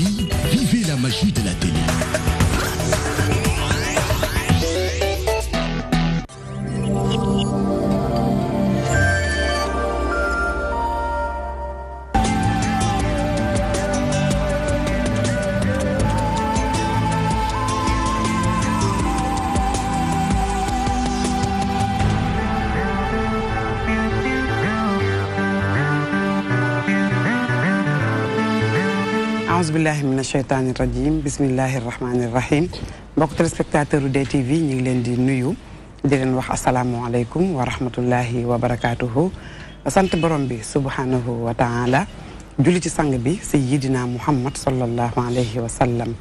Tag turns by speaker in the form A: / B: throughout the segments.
A: TV, vivez la magie de la télé.
B: Billahi mina shaytaani rajim bismillahi rahmaani rahim mbokk téléspectateur DTV ñu ngi leen di nuyu di leen wax asalaamualeykum wa rahmatullahi wa barakaatuhu sant borom bi subhanahu wa taala julli ci sang bi sayyidina Muhammad sallallahu alayhi wa sallam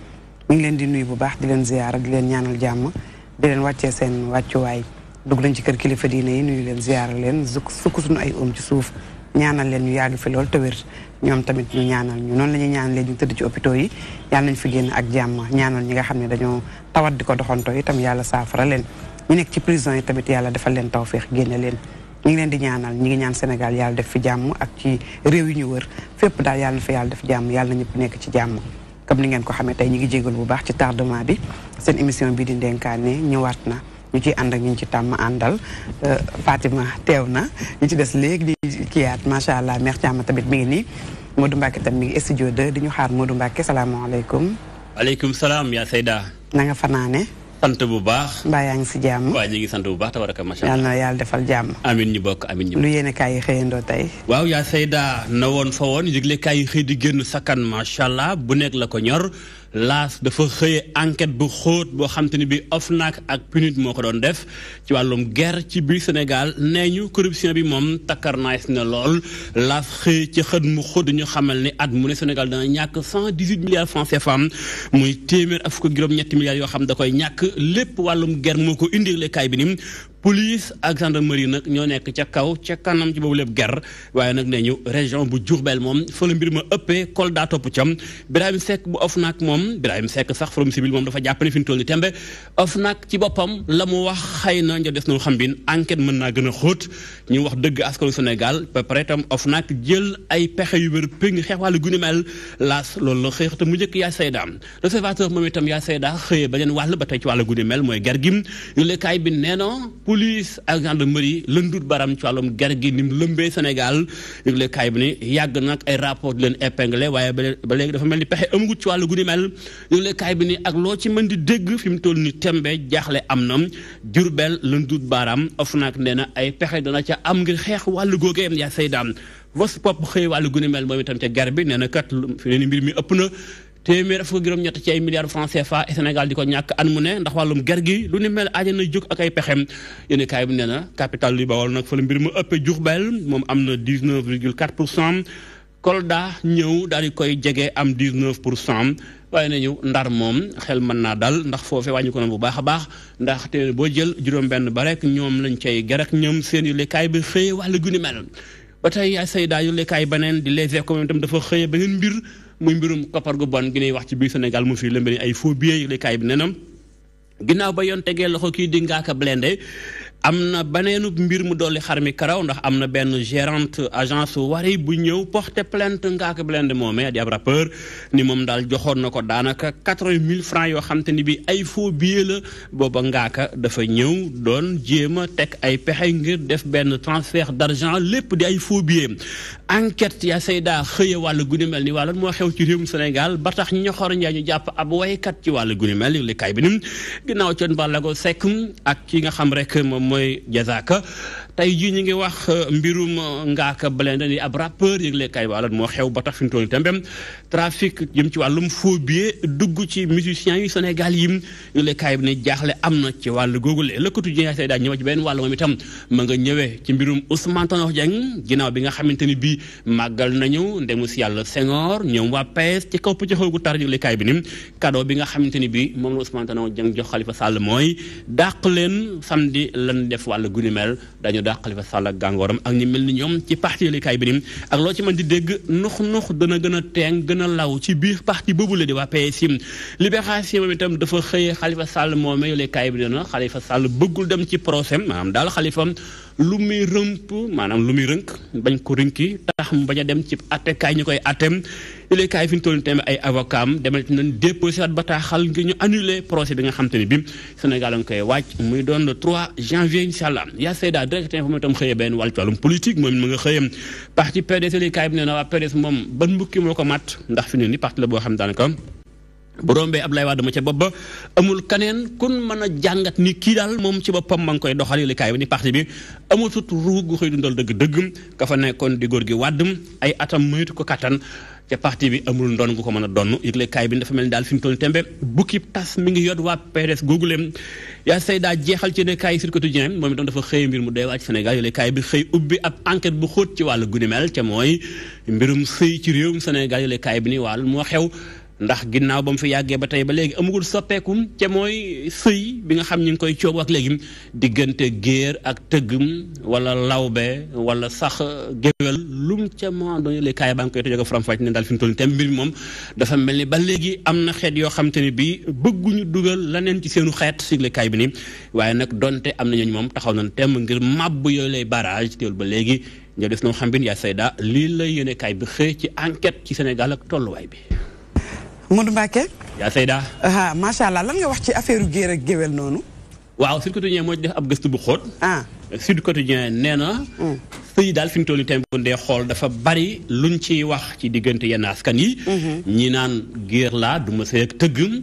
B: ñu ngi leen di nuyu bu baax di leen ziyaara di leen ñaanal jàmm di leen wàccee seen wàccuwaay dugg lañ ci kër kilifa diine yi nuyu leen ziyaara leen sukk suñu ay ci suuf ñaanal leen ñu yàgg fi lool te wér ñoom tamit ñu ñaanal ñu noonu la ñuy ñaanal leen ñu tëdd ci hôpitaux yi yàlla nañ fi génn ak jàmm ñaanal ñi nga xam ne dañoo tawat di ko doxantoo itam yàlla saafara leen ñu nekk ci prison yi tamit yàlla defal leen tawféex génne leen ñu ngi leen di ñaanal ñi ngi ñaan Sénégal yàlla def fi jàmm ak ci réew yi ñu wër fépp daal yàlla na fa yàlla def jàmm yàlla na ñëpp nekk ci jàmm comme ni ngeen ko xamee tey ñi ngi jégal bu baax ci tardement bi seen émission bi di Ndenkaane ñëwaat na ñu ciy ànd ak ñu ci tàmm àndal Fatima teew na ñu ci des léegi di kiyaat macha allah mère Thiam tamit mi ngi nii Modou Mbacke tam mi ngi studio 2 di ñu xaar Modou Mbacke salaamaaleykum.
C: waaleykum salaam yaa Seyda.
B: na nga fanaane.
C: sant bu baax.
B: mbaa yaa ngi si jàmm.
C: waaw ñu ngi sant bu baax tabaraka macha allah.
B: yàlla na yàlla defal jàmm.
C: amiin ñu bokk amiin ñu bokk.
B: lu yéene kaay yi xëyandoo tey.
C: waaw yaa Seyda na woon fa woon yëgle kaay yi xëy di génn sakkan macha allah bu nekk la ko ñor. laas dafa xëye enquête bu xóot boo xam te ni bi OFNAC ak PNUD moo ko doon def ci wàllum guerre ci biir Sénégal nee ñu corruption bi moom takkarnaas na lool laas xëy ci xët mu xóot ñu xamal ni at mu ne Sénégal dana ñàkk 118 milliards francs CFA muy téeméer ak fukk juróom-ñetti milliards yoo xam da koy ñàkk lépp wàllum guerre moo ko indi lekaay bi ni police ak gendarmerie nag ñoo nekk ca kaw ca kanam ci boobu lépp guerre waaye nag nee ñu région bu Diourbel moom fa la mbir ma ëppee Kolda topp cam Birahim Seck bu OFNAC moom Birahim Seck sax Forum Civil moom dafa jàpp ne fi ñu toll ni tembe OFNAC ci boppam la mu wax xëy na nga des na xam bin enquête mën naa gën a xóot ñu wax dëgg askanu Sénégal ba pare itam OFNAC jël ay pexe yu wér péng xeex wàllu gu ni mel laas loolu la xëy te mu njëkk yaa Seyda l'Observateur moom itam yaa Seyda xëyee beneen wàll ba tey ci wàllu gu ni mel mooy guerre gi yulekaay bi nee na police ak gendarmerie lëndut baram ci wàllum guerre gi ni mu lëmbee Sénégal yulekaay bi ni yàgg nag ay rapport di leen épinglé waaye ba léegi dafa mel ni pexe amagut ci wàllu gu ni mel yulekaay bi ni ak loo ci mën di dégg fi mu toll ni tembe jaaxle am na Diourbel lëndut baram OFNAC nee na ay pexe dana ca am ngir xeex wàllu googee yaa Seyda Vox Pop xëy wàllu gu ni mel moom itam ca guerre bi nee na kat fi ne ni mbir mi ëpp na téeméer fukk juróom-ñett ci ay milliards francs CFA Sénégal di ko ñàkk an mu ne ndax wàllum guerre gi lu ni mel aaja na jóg ak ay pexem yéen kaay bi nee na capital li Bawol nag fa la mbir mu ëppee Diourbel moom am na 19,4% Kolda ñëw daal di koy jege am 19% waaye nañu Ndar moom xel mën naa dal ndax foofee wàññi ko na bu baax a baax ndax te boo jël juróom-benn ba rek ñoom lañ cay ger ak ñoom seen yu lekaay bi xëye wàllu gu ni mel ba tey yaa Seyda yu lekaay beneen di Les Échos itam dafa xëye beneen mbir muy mbirum koppar gu bon gi ñuy wax ci biir Sénégal mu fi lëmbe ni ay faux billets yu lekaay bi nee na ginnaaw ba yoon tegee loxo kii di Ngaaka Blindé am na baneenu mbir mu dolli xar mi karaw ndax am na benn gérante agence Wari bu ñëw porter plainte Ngaaka Blindé moomee di ab rappeur ni moom daal joxoon na ko daanaka 80 000 francs yoo xam te ni bi ay faux billets la booba Ngaaka dafa ñëw doon jéem a teg ay pexe ngir def benn transfert d'argent lépp di ay faux billets enquête yaa Seyda xëye wàllu guni mel ni wàllan moo xew ci réewum Sénégal ba tax ñoxor njaay ñu jàpp ab waykat ci wàllu guni mel li kay bi nim ginnaaw coon balago Seck ak ki nga xam rek moom mooy Jazaka tey jii ñu ngi wax mbirum Ngaaka Blindé ni ab rappeur yëgle kay wàllan moo xew ba tax fi mu toll tembem trafic jëm ci wàllum faux billets dugg ci musiciens yu Sénégal yi yëgle kay bi ni jaaxle am na ci wàllu googule lëkkatu ji yaa Seyda ñëw ci benn wàllu moom itam ma nga ñëwee ci mbirum Ousmane Tanor Dieng ginnaaw bi nga xamante ni bii màggal nañu ndemu si yàlla Senghor ñoom waa PS ci kaw pëcc xoogu tar yëglekaay bi ni cadeau bi nga xamante ni bii moom la Ousmane Tanor Dieng jox Khalifa Sall mooy dàq leen samedi lan def wàllu guni mel dañu dàq Khalifa Sall ak gàngooram ak ñi mel ni ñoom ci parti yëglekaay bi ni ak loo ci mën di dégg nux dana gën a teeng gën a law ci biir parti boobu la di waa PS yi libération moom itam dafa xëyee Khalifa Sall moomee yëglekaay bi ne na Khalifa Sall bëggul dem ci procès maanaam daal Khalifa lu muy rëmp maanaam lu muy rënk bañ ko rënki tax mu bañ a dem ci attekaay ñu koy attem yëlekaay fi ñu toll tamit ay avocat am demal ci nañ déposé waat bataaxal ngir ñu annulé procès bi nga xam te ne bi Sénégal a ngi koy wàcc muy doon le 3 janvier incha allah yaa Seyda direct info moom itam xëyee benn wàll ci wàllum politique moom mu nga xëyam parti PDS yëlekaay bi nee na waa PDS moom ban mbukki moo ko mat ndax fi ne ni parti la boo xam daanaka bu rombee Abdoulaye Wade ma ca bopp ba amul keneen kun mën a jàngat ni kii daal moom ci boppam ma ngi koy doxal yëlekaay bi ni parti bi amul sut ruug gu xëy dundal dëgg-dëgg ka fa nekkoon di góor gi Wade ay atam moytu ko kattan ca parti bi amul ndon gu ko mën a donn yëglekaay bi dafa mel ni daal fi mu toll tembe bukki tas mi ngi yot waa PDS googuleem yaa Seyda jeexal ci yëlekaay Sud Quotidien moom itam dafa xëy mbir mu doy waa ci Sénégal yëlekaay bi xëy ubbi ab enquête bu xóot ci wàllu guni mel ca mooy mbirum sëy ci réewum Sénégal yëlekaay bi ni wàll moo xew ndax ginnaaw ba mu fi yàggee ba tey ba léegi amagul soppeekum ca mooy sëy bi nga xam ñu ngi koy coow ak léegi diggante géer ak tëggum wala lawbe wala sax géwél lum ca moo doon yële kaay ba nga koy tëjee ko faram-fàcce ne daal fi mu toll nii mbir mi moom dafa mel ni ba léegi am na xeet yoo xam te ne bii bëgguñu dugal leneen ci seenu xeet sigle kaay bi nii waaye nag donte am na ñooñu moom taxaw nañ temm ngir màbb yooyu lay barrage teewul ba léegi ñoo des noo xam bin yaa Seyda lii lay yéene kaay bi xëy ci enquête ci Sénégal ak tolluwaay bi.
B: Modou Mbacké
C: yaa Seyda
B: macha allah lan nga wax ci affaire géer ak géwél noonu.
C: waaw Sud Quotidien moo ci def ab gëstu bu xóot. Sud Quotidien nee na. sëy daal fi mu toll nii temp ndee xool dafa bari luñ ciy wax ci diggante yenn askan yi. ñi naan géer laa du ma sëy ak tëggum.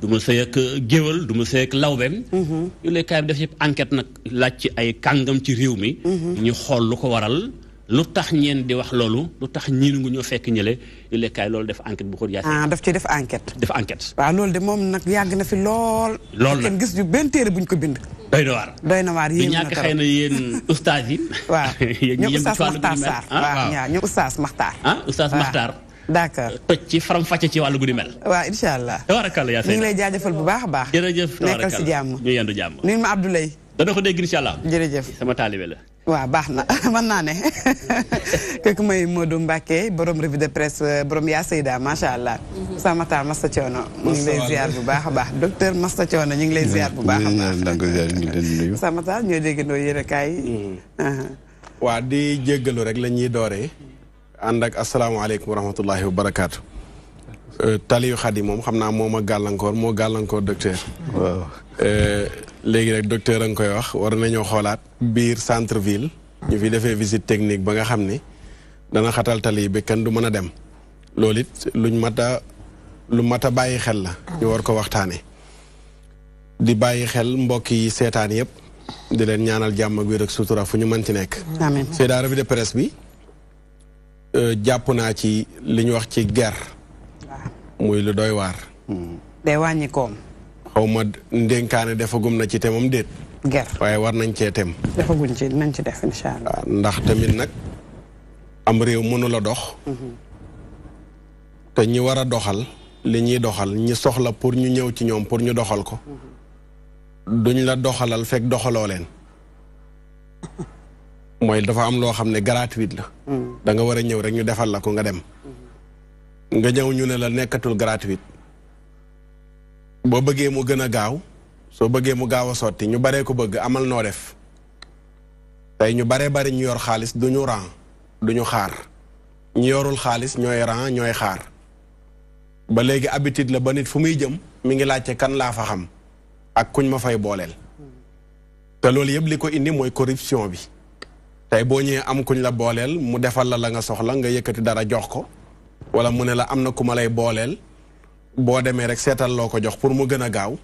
C: du ma sëy ak géwél du ma sëy ak lawbeem. yëlekaay bi def ci enquête nag laaj ci ay kàngam ci réew mi. ñu xool lu ko waral. lu tax ñeen di wax loolu lu tax ñiinu ngu ñoo fekk ñële yëlekaay loolu def enquête bu xóot yaa
B: daf ci def enquête.
C: def enquête.
B: waaw loolu de moom nag yàgg na fi lool.
C: lool nag
B: kenn gis ñu benn téere buñ ko bind.
C: doy na waar.
B: doy na waar yéen
C: du ñàkk xëy na yéen ustaas yi.
B: waaw ñoom ustaas Maxtaar Sarr
C: waaw
B: ñoom ustaas Maxtaar.
C: ustaas Maxtaar.
B: d'accord
C: toj ci faram-fàcce ci wàllu guddi mel.
B: waaw incha allah.
C: tabarakalla yaa
B: ñu ngi lay jaajëfal bu baax a baax.
C: jërëjëf
B: nekkal si jàmm
C: ñu yendu jàmm.
B: nuyu ma Abdoulaye.
C: dana ko dégg incha allah.
B: jërëjëf
C: sama taalibe la.
B: waaw baax na mën naa ne kooku mooy Modou Mbacké borom revue de presse borom yaa Seyda macha allah. sama taal Masta Thiono. ñu ngi lay ziar bu baax a baax docteur Masta Thiono ñu ngi lay ziar bu baax a baax. sama taal ñoo déggandoo yëre kaay.
D: waa di jéggalu rek la ñuy dooree. ànd ak asalaamaaleykum wa rahmatullahi wa barakaatu. Taliyu Xadi moom xam naa moo gàllankoor docteur. waaw. léegi rek docteur a nga koy wax war nañoo xoolaat biir centre ville ñu fi defee visite technique ba nga xam ni dana xatal tali bi kenn du mën a dem loolu it lu mat a bàyyi xel la ñu war ko waxtaane di bàyyi xel mbokk yi seetaan yëpp di leen ñaanal jàmm ak wér ak sutura fu ñu mën ci nekk.
B: amiin
D: Seyda revue de presse bi jàpp naa ci li ñu wax ci guerre muy lu doy waar.
B: day wàññi koom.
D: xaw ma ndénkaane defagum na ci temam déet.
B: ger
D: waaye war nañ cee tem.
B: defaguñ ci nañ ci def incha allah.
D: ndax tamit nag am réew mënu la dox. te ñi war a doxal li ñuy doxal ñi soxla pour ñu ñëw ci ñoom pour ñu doxal ko. duñ la doxalal fekk doxaloo leen. mooy dafa am loo xam ne gratuite la. da nga war a ñëw rek ñu defal la ko nga dem. nga ñëw ñu ne la nekkatul gratuite. boo bëggee mu gën a gaaw soo bëggee mu gaaw a sotti ñu baree ko bëgg amal noo def tey ñu baree bari ñu yor xaalis du ñu ran du ñu xaar ñu yorul xaalis ñooy ran ñooy xaar ba léegi habitude la ba nit fu muy jëm mi ngi laajte kan laa fa xam ak kuñ ma fay booleel te loolu yëpp li ko indi mooy corruption bi tey boo ñëwee am kuñ la booleel mu defal la nga soxla nga yëkkati dara jox ko wala mu ne la am na ku ma lay booleel boo demee rek seetal loo ko jox pour mu gën a gaaw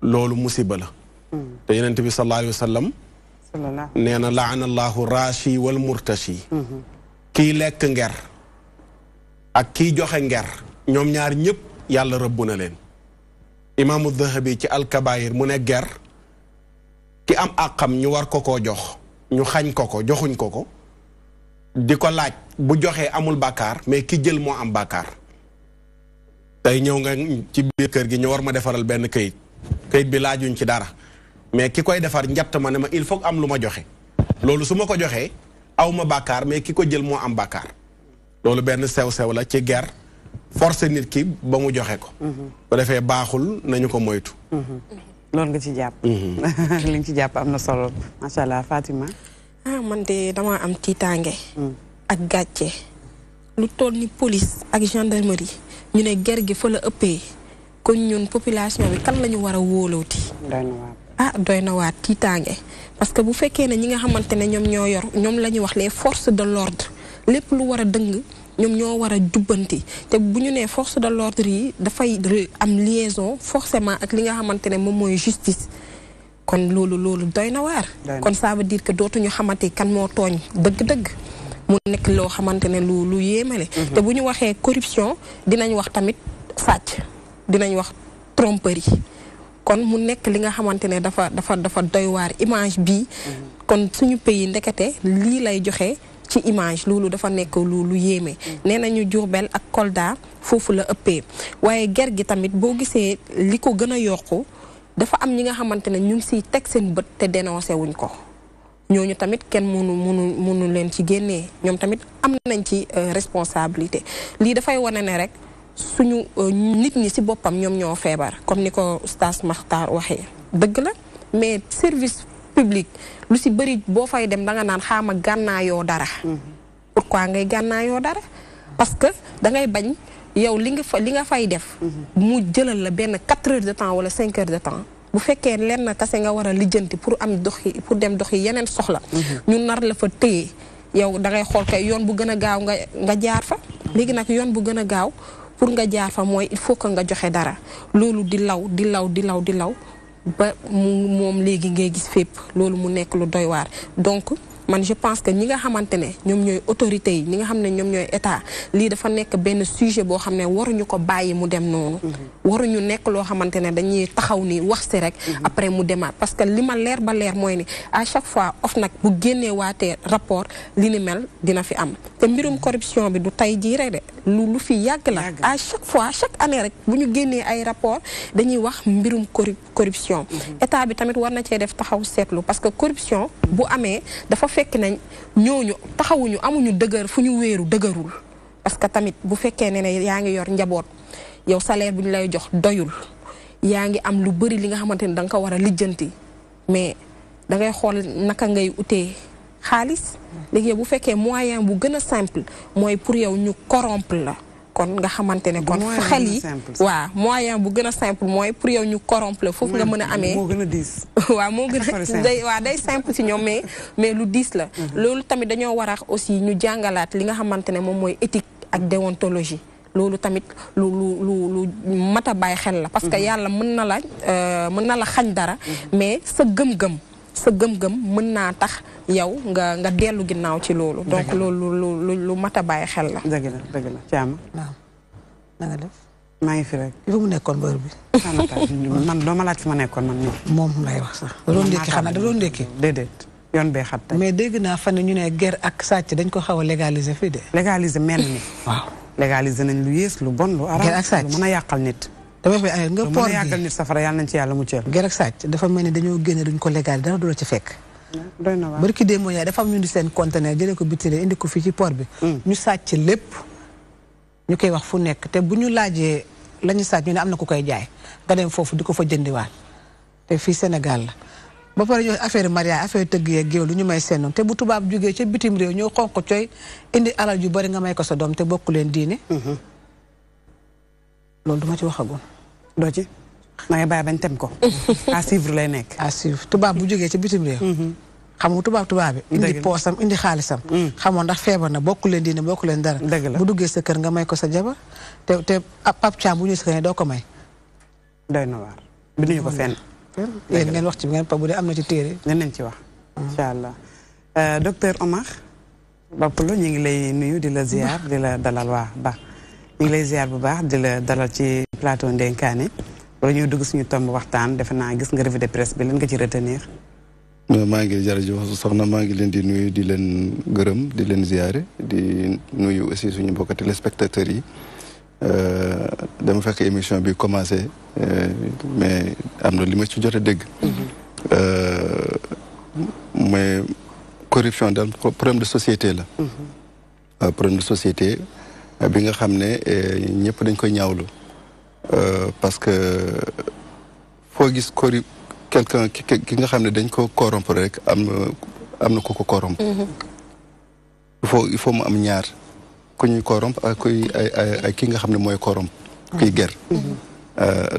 D: loolu musiba la te yonent bi sallallahu alayhi wa sallam nee na laana allahu raashi wal murtashi kii lekk nger ak kii joxe nger ñoom ñaar ñëpp yàlla rëbb na leen imaamu Dahabi ci alkabaayir mu ne ger ki am àqam ñu war ko koo jox ñu xañ ko ko joxuñ ko ko di ko laaj bu joxee amul bàkkaar mais ki jël moo am bàkkaar tey ñëw nga ci biir kër gi ñu war ma defaral benn këyit bi laajuñ ci dara mais ki koy defar njatt ma ne ma il faut am lu ma joxe loolu su ma ko joxee aw ma bàkkaar mais ki ko jël moo am bàkkaar loolu benn sew-sew la ci ger forcé nit ki ba mu joxe ko bu defee baaxul nañu ko moytu
B: loolu nga ci jàpp. li nga ci jàpp am na solo macha allah Fatima.
E: man de dama am tiitaange. ak gàcce. lu toll ni police ak gendarmerie ñu ne ger gi fa la ëppee kon ñun population bi kan la ñu war a wóolowti. doy na waat tiitaange parce que bu fekkee ne ñi nga xamante ne ñoom ñoo yor ñoom la ñuy wax les forces de l'ordre lépp lu war a dëng ñoom ñoo war a jubbanti te bu ñu nee force de l'ordre yi dafay am liaison forcément ak li nga xamante ne moom mooy justice kon loolu doy na waar. kon ça veut dire que dootuñu xamante kan moo tooñ dëgg-dëgg. mu nekk loo xamante ne lu yéemale. te bu ñu waxee corruption dinañ wax tamit sàcc dinañ wax tromperie. kon mu nekk li nga xamante ne dafa doy waar image bi kon suñu pays ndekete lii lay joxe ci image loolu dafa nekk lu yéeme. nee nañu Diourbel ak Kolda foofu la ëppee waaye ger gi tamit boo gisee li ko gën a yokku dafa am ñi nga xamante ne ñu ngi siy teg seen bët te dénoncé wuñ ko. ñooñu tamit kenn mënu leen ci génnee ñoom tamit am nañ ci responsabilité lii dafay wane ne rek suñu nit ñi ci boppam ñoom ñoo feebar comme ni ko Oustaz Makhtar waxee dëgg la mais service public lu ci bëri boo fay dem da nga naan xaama gànnaayoo dara. pourquoi ngay gànnaayoo dara parce que da ngay bañ yow li nga fay def. mu jëlal la benn 4 heures de temps wala 5 heures de temps. bu fekkee lenn kase nga war a lijjanti pour dem doxi yeneen soxla. ñu nar la fa téye yow da ngay xool kay yoon bu gën a gaaw nga jaar fa. léegi nag yoon bu gën a gaaw pour nga jaar fa mooy il faut que nga joxe dara loolu di law ba moom léegi ngay gis fépp loolu mu nekk lu doy waar donc. man je pense que ñi nga xamante ne ñoom ñooy autorités yi ñi nga xam ne ñoom ñooy état lii dafa nekk benn sujet boo xam ne waruñu ko bàyyi mu dem noonu. waruñu nekk loo xamante ne dañuy taxaw ni wax si rek. après mu demaat parce que li ma leer ba leer mooy ni à chaque fois OFNAC bu génnee waatee rapport li ni mel dina fi am te mbirum corruption bi du tey jii rek de lu fi yàgg la. à chaque fois chaque année rek bu ñu génnee ay rapport dañuy wax mbirum corruption. état bi tamit war na cee def taxaw seetlu parce que corruption bu amee dafa fekk nañ ñooñu taxawuñu amuñu dëgër fu ñu wéeru dëgërul parce que tamit bu fekkee ne yaa ngi yor njaboot yow salaire bu ñu lay jox doyul yaa ngi am lu bëri li nga xamante ne da nga ko war a lijjanti mais da ngay xool naka ngay utee xaalis léegi yow bu fekkee moyen bu gën a simple mooy pour yow ñu corrompre la kon nga xamante ne kon xel yi waaw moyen bu gën a simple mooy pour yow ñu corrompre foofu nga mën a amee
B: moo gën a diis
E: waaw moo gën a day simple ci ñoom mais lu diis la loolu tamit dañoo war a aussi ñu jàngalaat li nga xamante ne moom mooy éthique ak déontologie loolu tamit lu mat a bàyyi xel la parce que yàlla mën na la xañ dara mais sa gëm-gëm mën naa tax yow nga dellu ginnaaw ci loolu donc loolu lu mat a bàyyi xel la
B: dëgg la Thiam
F: waaw na nga def
B: maa ngi fi rek
F: fi mu nekkoon bër bi
B: man doo ma laaj fi ma nekkoon man
F: moom lay wax sax da doon ndékki xanaa da doon ndékki
B: déedéet yoon bee xat tey
F: mais dégg naa fan ñu ne guerre ak sàcc dañ ko xaw a légaliser fii de
B: légaliser mel ni
F: waaw
B: légaliser nañ lu yées lu bon lu araam
F: guerre ak sàcc
B: lu mën a yàqal nit
F: dama fi nga
B: lu mën a yàqal nit safara yàlla nañ ci yàlla muccal
F: guerre ak sàcc dafa mel ni dañoo génne duñ ko légal dara du la ci fekk
B: doy na waar
F: barki démb yaay dafa am ñu di seen conteneur jëlee ko bitile indi ko fii ci port bi ñu sàcc lépp ñu koy wax fu nekk te bu ñu laajee la ñu sàcc ñu ne am na ku koy jaay nga dem foofu di ko fa jëndiwaat te fii Sénégal la ba pare ñoo affaire mariage affaire tëgg yeeg géew lu ñu may seen te bu tubaab jógee ca bitim réew ñoo xonq coy indi alal yu bari nga may ko sa doom te bokku leen diine loolu duma ci waxagum
B: doo ci da ngay bàyyi bañ tem ko à suivre lay nekk
F: à suivre tubaab bu jógee ca bitim réew xam nga tubaab bi indi poosam indi xaalisam xamoon ndax feebar na bokku leen diine bokku leen dara bu duggee sa kër nga may ko sa jabar te Pape Thiam bu ñëw sa kër doo ko may
B: doy na waar binduñu ko fenn
F: yéen ngeen wax ci ngeen pa bu dee am na ci téere
B: nañ ci wax incha allah docteur Omar Bapoulo ñu ngi lay nuyu di la ziar di la dalal waa ba ñu ngi lay ziar bu baax di la dalal ci plateau Ndenkaane wala ñuy dugg suñu tomb waxtaan defe naa gis nga revue de presse bi lan nga ci retenir
G: maa ngi jërëjëf soxna maa ngi leen di nuyu di leen gërëm di leen ziare di nuyu aussi suñu mbokki téléspectateurs yi dama fekk émission bi commencé mais am na li ma ci jot a dégg mais corruption daal problème de société la problème de société bi nga xam ne ñëpp dañ koy ñaawlu parce que foo gis quelqu'un ki nga xam ne dañ ko corrompre rek am na ku ko corrompre. il faut mu am ñaar ku ñuy corrompre ak ay ki nga xam ne mooy corrompre. kuy ger.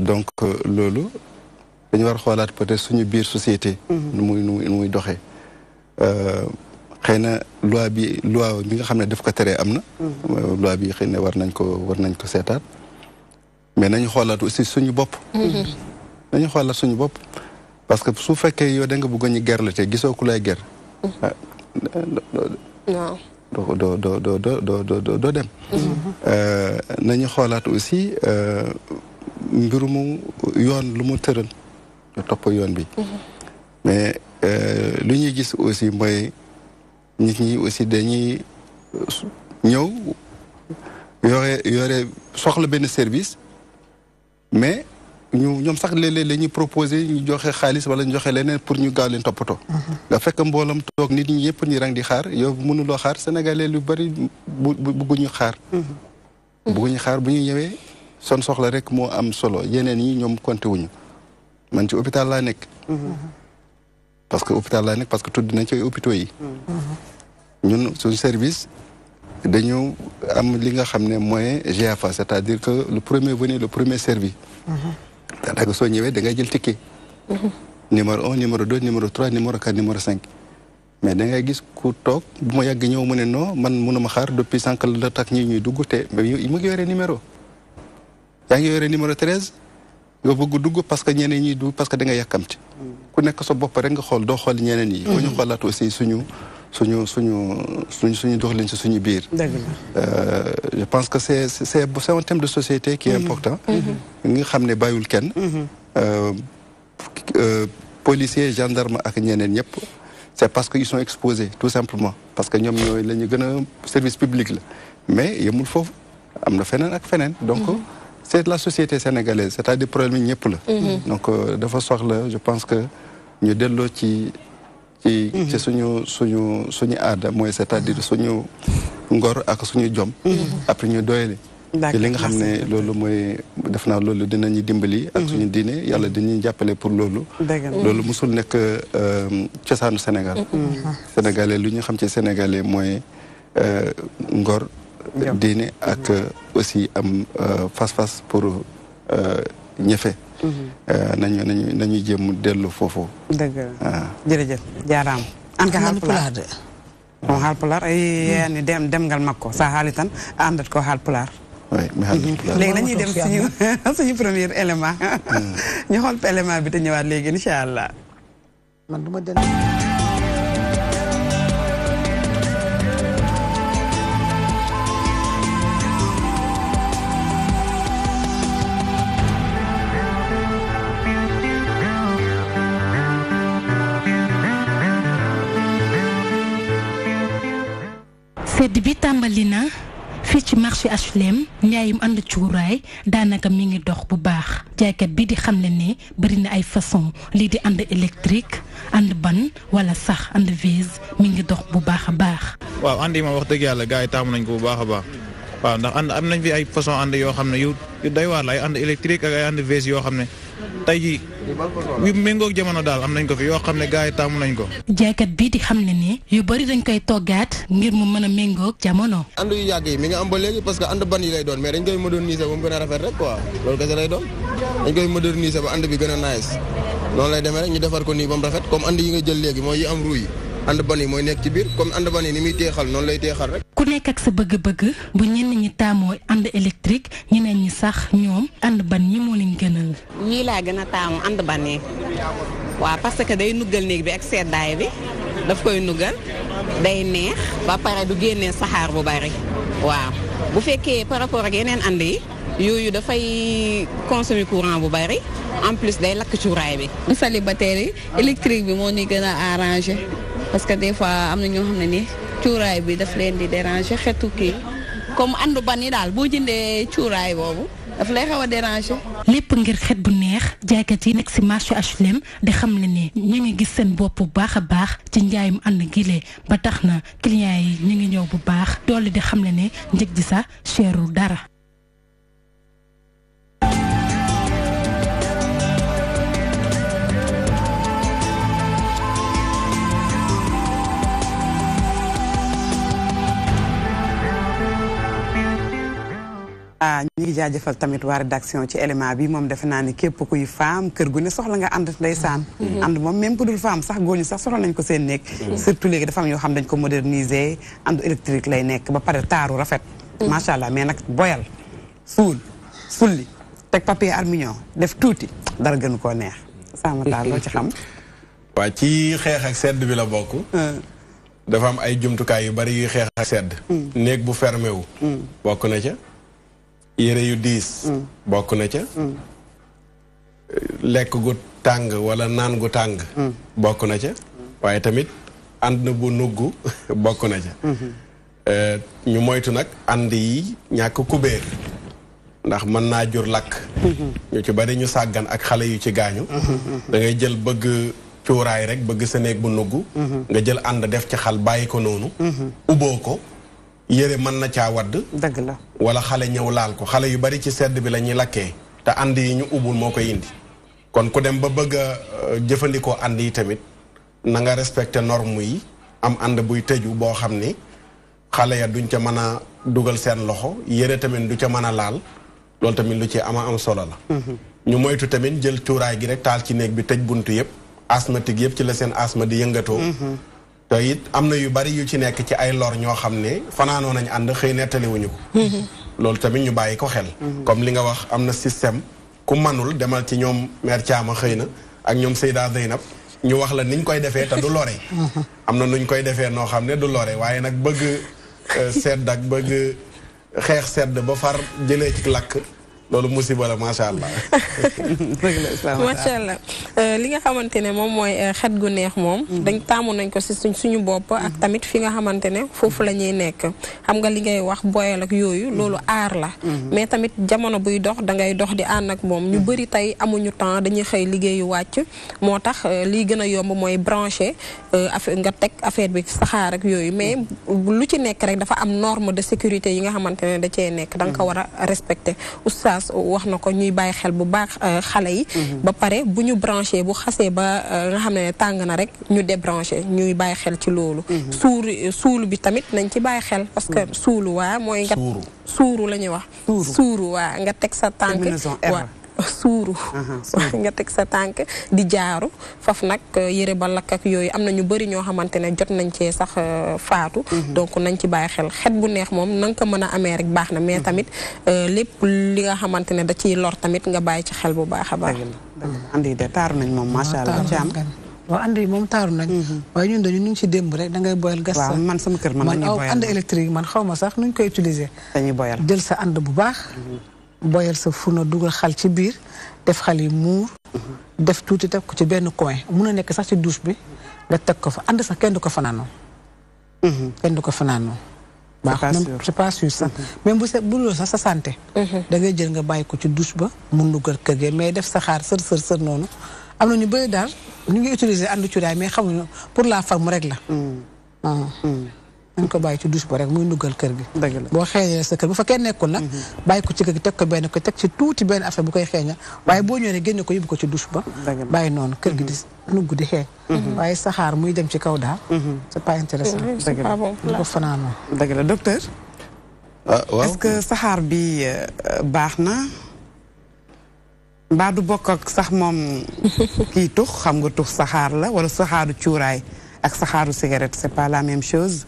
G: donc loolu dañu war a xoolaat peut-être suñu biir société. nu muy doxee. xëy na loi bi nga xam ne daf ko teree am na. loi bi xëy na war nañ ko seetaat. mais nañu xoolaat aussi suñu bopp. nañu xoolaat suñu bopp parce que su fekkee yow da nga bëgg ñu ger la te gisoo ku lay ger. doo dem. nañu xoolaat aussi mbirumu yoon lu mu tëral ñu topp yoon bi. mais lu ñuy gis aussi mooy nit ñi aussi dañuy ñëw yore soxla benn service mais ñoom sax léeg-léeg la ñuy proposé ñu joxe xaalis wala ñu joxe leneen pour ñu gaaw leen toppatoo. nga fekk mboolam toog nit ñi yëpp ñi rang di xaar yow mënuloo xaar sénégalais lu bari bugguñu xaar. bugguñu xaar bu ñu ñëwee son soxla rek moo am solo yeneen yi ñoom compté wuñu man ci hôpital laa nekk. parce que tudd nañ ci hôpitaux yi. ñun suñu service dañu am li nga xam ne mooy GFA c'est-à-dire que le premier venu le premier servi. daanaka soo ñëwee da ngay jël ticket. numéro 1 numéro 2 numéro 3 numéro 4 numéro 5. mais da ngay gis ku toog bu ma yàgg ñëw mu ne non man mënuma xaar depuis sànq la tax ñuy dugg te mu ngi yore numéro. yaa ngi yore numéro 13 nga bëgg dugg parce que ñeneen ñi dugg parce que da nga yàkkamti. ku nekk sa bopp rek nga xool doo xool ñeneen yi. ñu xoolaat aussi suñu doxalin si suñu biir. je pense que c'est un thème de société qui est important. nga xam ne bàyyul kenn. policiers gendarmes ak ñeneen ñëpp. c'est parce que ils sont exposés tout simplement parce que ñoom ñooy la ñu gën a service public la mais yemul foofu am na feneen ak feneen. donc c'est la société sénégalaise c'est-à-dire problème yi ñëpp la. donc dafa soxla je pense que ñu delloo ci suñu aada mooy c'est-à-dire suñu ngor ak suñu jom. après ñu doyale. ci li nga xam ne loolu mooy def naa loolu dinañu dimbali. ak suñu diine yàlla dañuy jàppale pour loolu. loolu musul nekk cosaanu Sénégal. sénégalais lu ñu xam ci sénégalais mooy ngor. diine ak aussi am fas-fas pour ñëfe. nañu jéem dellu foofu.
B: dëgg la jërëjëf jaaraam. an ka Haalpulaar de. moom Haalpulaar ay dem ngal makko sa haali tan àndat ko Haalpulaar.
G: oui
B: léegi dañuy dem suñu premier élément. ñu xool élément bi te ñëwaat léegi incha allah.
F: man du ma
H: sedd bi tàmbali na fii ci marché HLM njaayum ànd cuuraay daanaka mi ngi dox bu baax jaaykat bi di xamle ne bari na ay façon lii di ànd électrique ànd ban wala sax ànd vise mi ngi dox bu baax a baax.
I: waaw ànd yi ma wax dëgg yàlla gars yi taamu nañ ko bu baax a baax waaw ndax ànd am nañ fi ay façon ànd yoo xam ne yu doy waar la ay ànd électrique ak ay ànd vise yoo xam ne tey jii yu méngoog jamono daal am nañ ko fi yoo xam ne gars yi taamu nañ ko.
H: jaaykat bii di xam ne ne yu bëri dañ koy toggaat ngir mu mën a méngoog jamono.
J: ànd yu yàgg yi mi nga am ba léegi parce que ànd ban yi lay doon mais dañ koy moderniser ba mu gën a rafet rek quoi loolu kese lay doon dañ koy moderniser ba ànd bi gën a nice noonu lay demee rek ñu defar ko nii ba mu rafet comme ànd yi nga jël léegi mooy yi am rouille ànd ban yi mooy nekk ci biir comme ànd ban yi ni muy teexal noonu lay teexal rek.
H: ku nekk ak sa bëgg-bëgg bu ñenn ñi taamoo ànd électrique ñeneen ñi sax ñoom ànd ban yi moo leen gënal.
K: ñii laa gën a taamu ànd ban yi waaw parce que day nuggal néeg bi ak seddaay bi daf koy nuggal day neex ba pare du génnee saxaar bu bari waaw bu fekkee par rapport ak yeneen ànd yi yooyu dafay consommer courant bu bari en plus day lakk cuuraay bi.
L: célibataire yi électrique bi moo ni gën a arrangé parce que des fois am na ñoo xam ne ni cuuraay bi daf leen di déranger xetu kii comme ànd ban yi daal boo jëndee cuuraay boobu daf lay xaw a déranger.
H: lépp ngir xet bu neex jaaykat yi nekk ci marché HLM di xam ne ni ñu ngi gis seen bopp bu baax a baax ci njaayum ànd gile ba tax na clients yi ñu ngi ñëw bu baax doole di xam ne njëg ji sax cherul dara.
B: ñu ngi jaajëfal tamit waa rédaction ci élément bi moom defe naa ni képp kuy femme kër gu ne soxla nga ànd ndeysaan. ànd moom même ku dul femme sax góor ñi sax soxla nañ ko seen nekk. surtout léegi dafa am yoo xam dañ ko moderniser ànd électrique lay nekk ba pare taaru rafet. macha allah mais nag boyal suul sulli teg papier aluminium def tuuti dara gënu koo neex. sama taal loo ci xam.
D: waa ci xeex ak sedd bi la bokk. dafa am ay jumtukaay yu bari yuy xeex ak sedd. néeg bu fermé wu. bokk na ca. yére yu diis. bokk na ca. lekk gu tàng wala naan gu tàng. bokk na ca. waaye tamit ànd bu nugg bokk na ca. ñu moytu nag ànd yi ñàkk kubéer. ndax mën naa jur lakk. ñu ci bari ñu sàggan ak xale yu ci gaañu. da ngay jël bëgg. cuuraay rek bëgg sa néeg bu nugg nga jël ànd def ci xal bàyyi ko noonu ubboo ko yére mën na caa wadd
B: dëgg la
D: wala xale ñëw laal ko xale yu bari ci sedd bi la ñuy lakkee te ànd yi ñu ubbul moo koy indi kon ku dem ba bëgg a jëfandikoo ànd yi tamit na nga respecté norme yi am ànd buy tëju boo xam ni xale ya duñ ca mën a dugal seen loxo yére tamit du ca mën a laal loolu tamit lu ci am solo la ñu moytu tamit jël cuuraay gi rek taal ci néeg bi tëj buntu yëpp asthmatique yëpp ci la seen asthme di yëngatoo te it am na yu bari yu ci nekk ci ay lor ñoo xam ne fanaanoo nañ ànd xëy nettaliwuñu ko loolu tamit ñu bàyyi ko xel comme li nga wax am na système ku manul demal ci ñoom mère Thiama xëy na ak ñoom Seyda Zeynab ñu wax la niñ koy defee te du lore am na nuñ koy defee noo xam ne du lore waaye nag bëgg sedd ak bëgg xeex sedd ba far jëlee ci lakk loolu musiba la macha allah.
E: macha allah li nga xamante ne moom mooy xet gu neex moom. dañ taamu nañ ko si suñu bopp ak tamit fi nga xamante ne foofu la ñuy nekk. xam nga li ngay wax boyal ak yooyu loolu aar la. mais tamit jamono buy dox da ngay dox di ànd ak moom ñu bëri tey amuñu temps dañuy xëy liggéeyu wàcc. moo tax lii gën a yomb mooy branché nga teg affaire bi saxaar ak yooyu mais lu ci nekk rek dafa am norme de sécurité yi nga xamante ne da cee nekk da nga ko war a respecté wax na ko ñuy bàyyi xel bu baax xale yi ba pare bu ñu branché bu xasee ba nga xam ne tàng na rek ñu débranché ñuy bàyyi xel ci loolu suulu bi tamit nañ ci bàyyi xel parce que suulu waa mooy nga suuru la ñuy wax suuru waa nga teg sa tànk waa suuru nga teg sa tànk di jaaru faf nag yëre ba lakk ak yooyu am na ñu bëri ñoo xamante ne jot nañ cee sax faatu donc nañ ci bàyyi xel xet bu neex moom na nga ko mën a amee rek baax na mais tamit lépp li nga xamante ne da ciy lor tamit nga bàyyi ci xel bu baax a baax
B: andi de taaru nañ moom macha allah Thiam
F: waaw ànd yi moom taaru nañ waaye ñun dañu ñu ngi ci démb rek da ngay boyal gas
B: waaw man sama kër man
F: ànd électrique man xaw ma sax nuñ koy utiliser
B: dañuy boyal
F: jël sa ànd bu baax boyal sa furno dugal xal ci biir def xal yi muur def tuuti teg ko ci benn coin mun a nekk sax ci douche bi nga teg ko fa ànd sax kenn du ko fanaanoo kenn du ko fanaanoo baax même c'est pas sûr sax même bu loolu sax sa santé da ngay jël nga bàyyi ko ci douche ba mun dugal kër gi mais def sa xaar sër noonu am na ñu bëri daal ñu ngi utiliser ànd cuuraay mais xamuñu pour la forme rek la dañ ko bàyyi ci douche ba rek muy nuggal kër gi boo xeeñee sa kër bu fa kenn nekkul nag bàyyi ko ci kër gi teg ko benn ko teg ci tuuti benn affaire bu koy xeeña waaye boo ñëwee génne ko yóbbu ko ci douche ba bàyyi noonu kër gi di nugg di xeeñ waaye saxaar muy dem ci kaw daal c'est pas intéressant
B: dëgg la
F: du ko fanaanoo
B: dëgg la docteur
G: waaw
B: est-ce que saxaar bi baax na mbaa du bokk ak sax moom kii tux xam nga tux saxaar la wala saxaaru cuuraay ak saxaaru cigarette c'est pas la même chose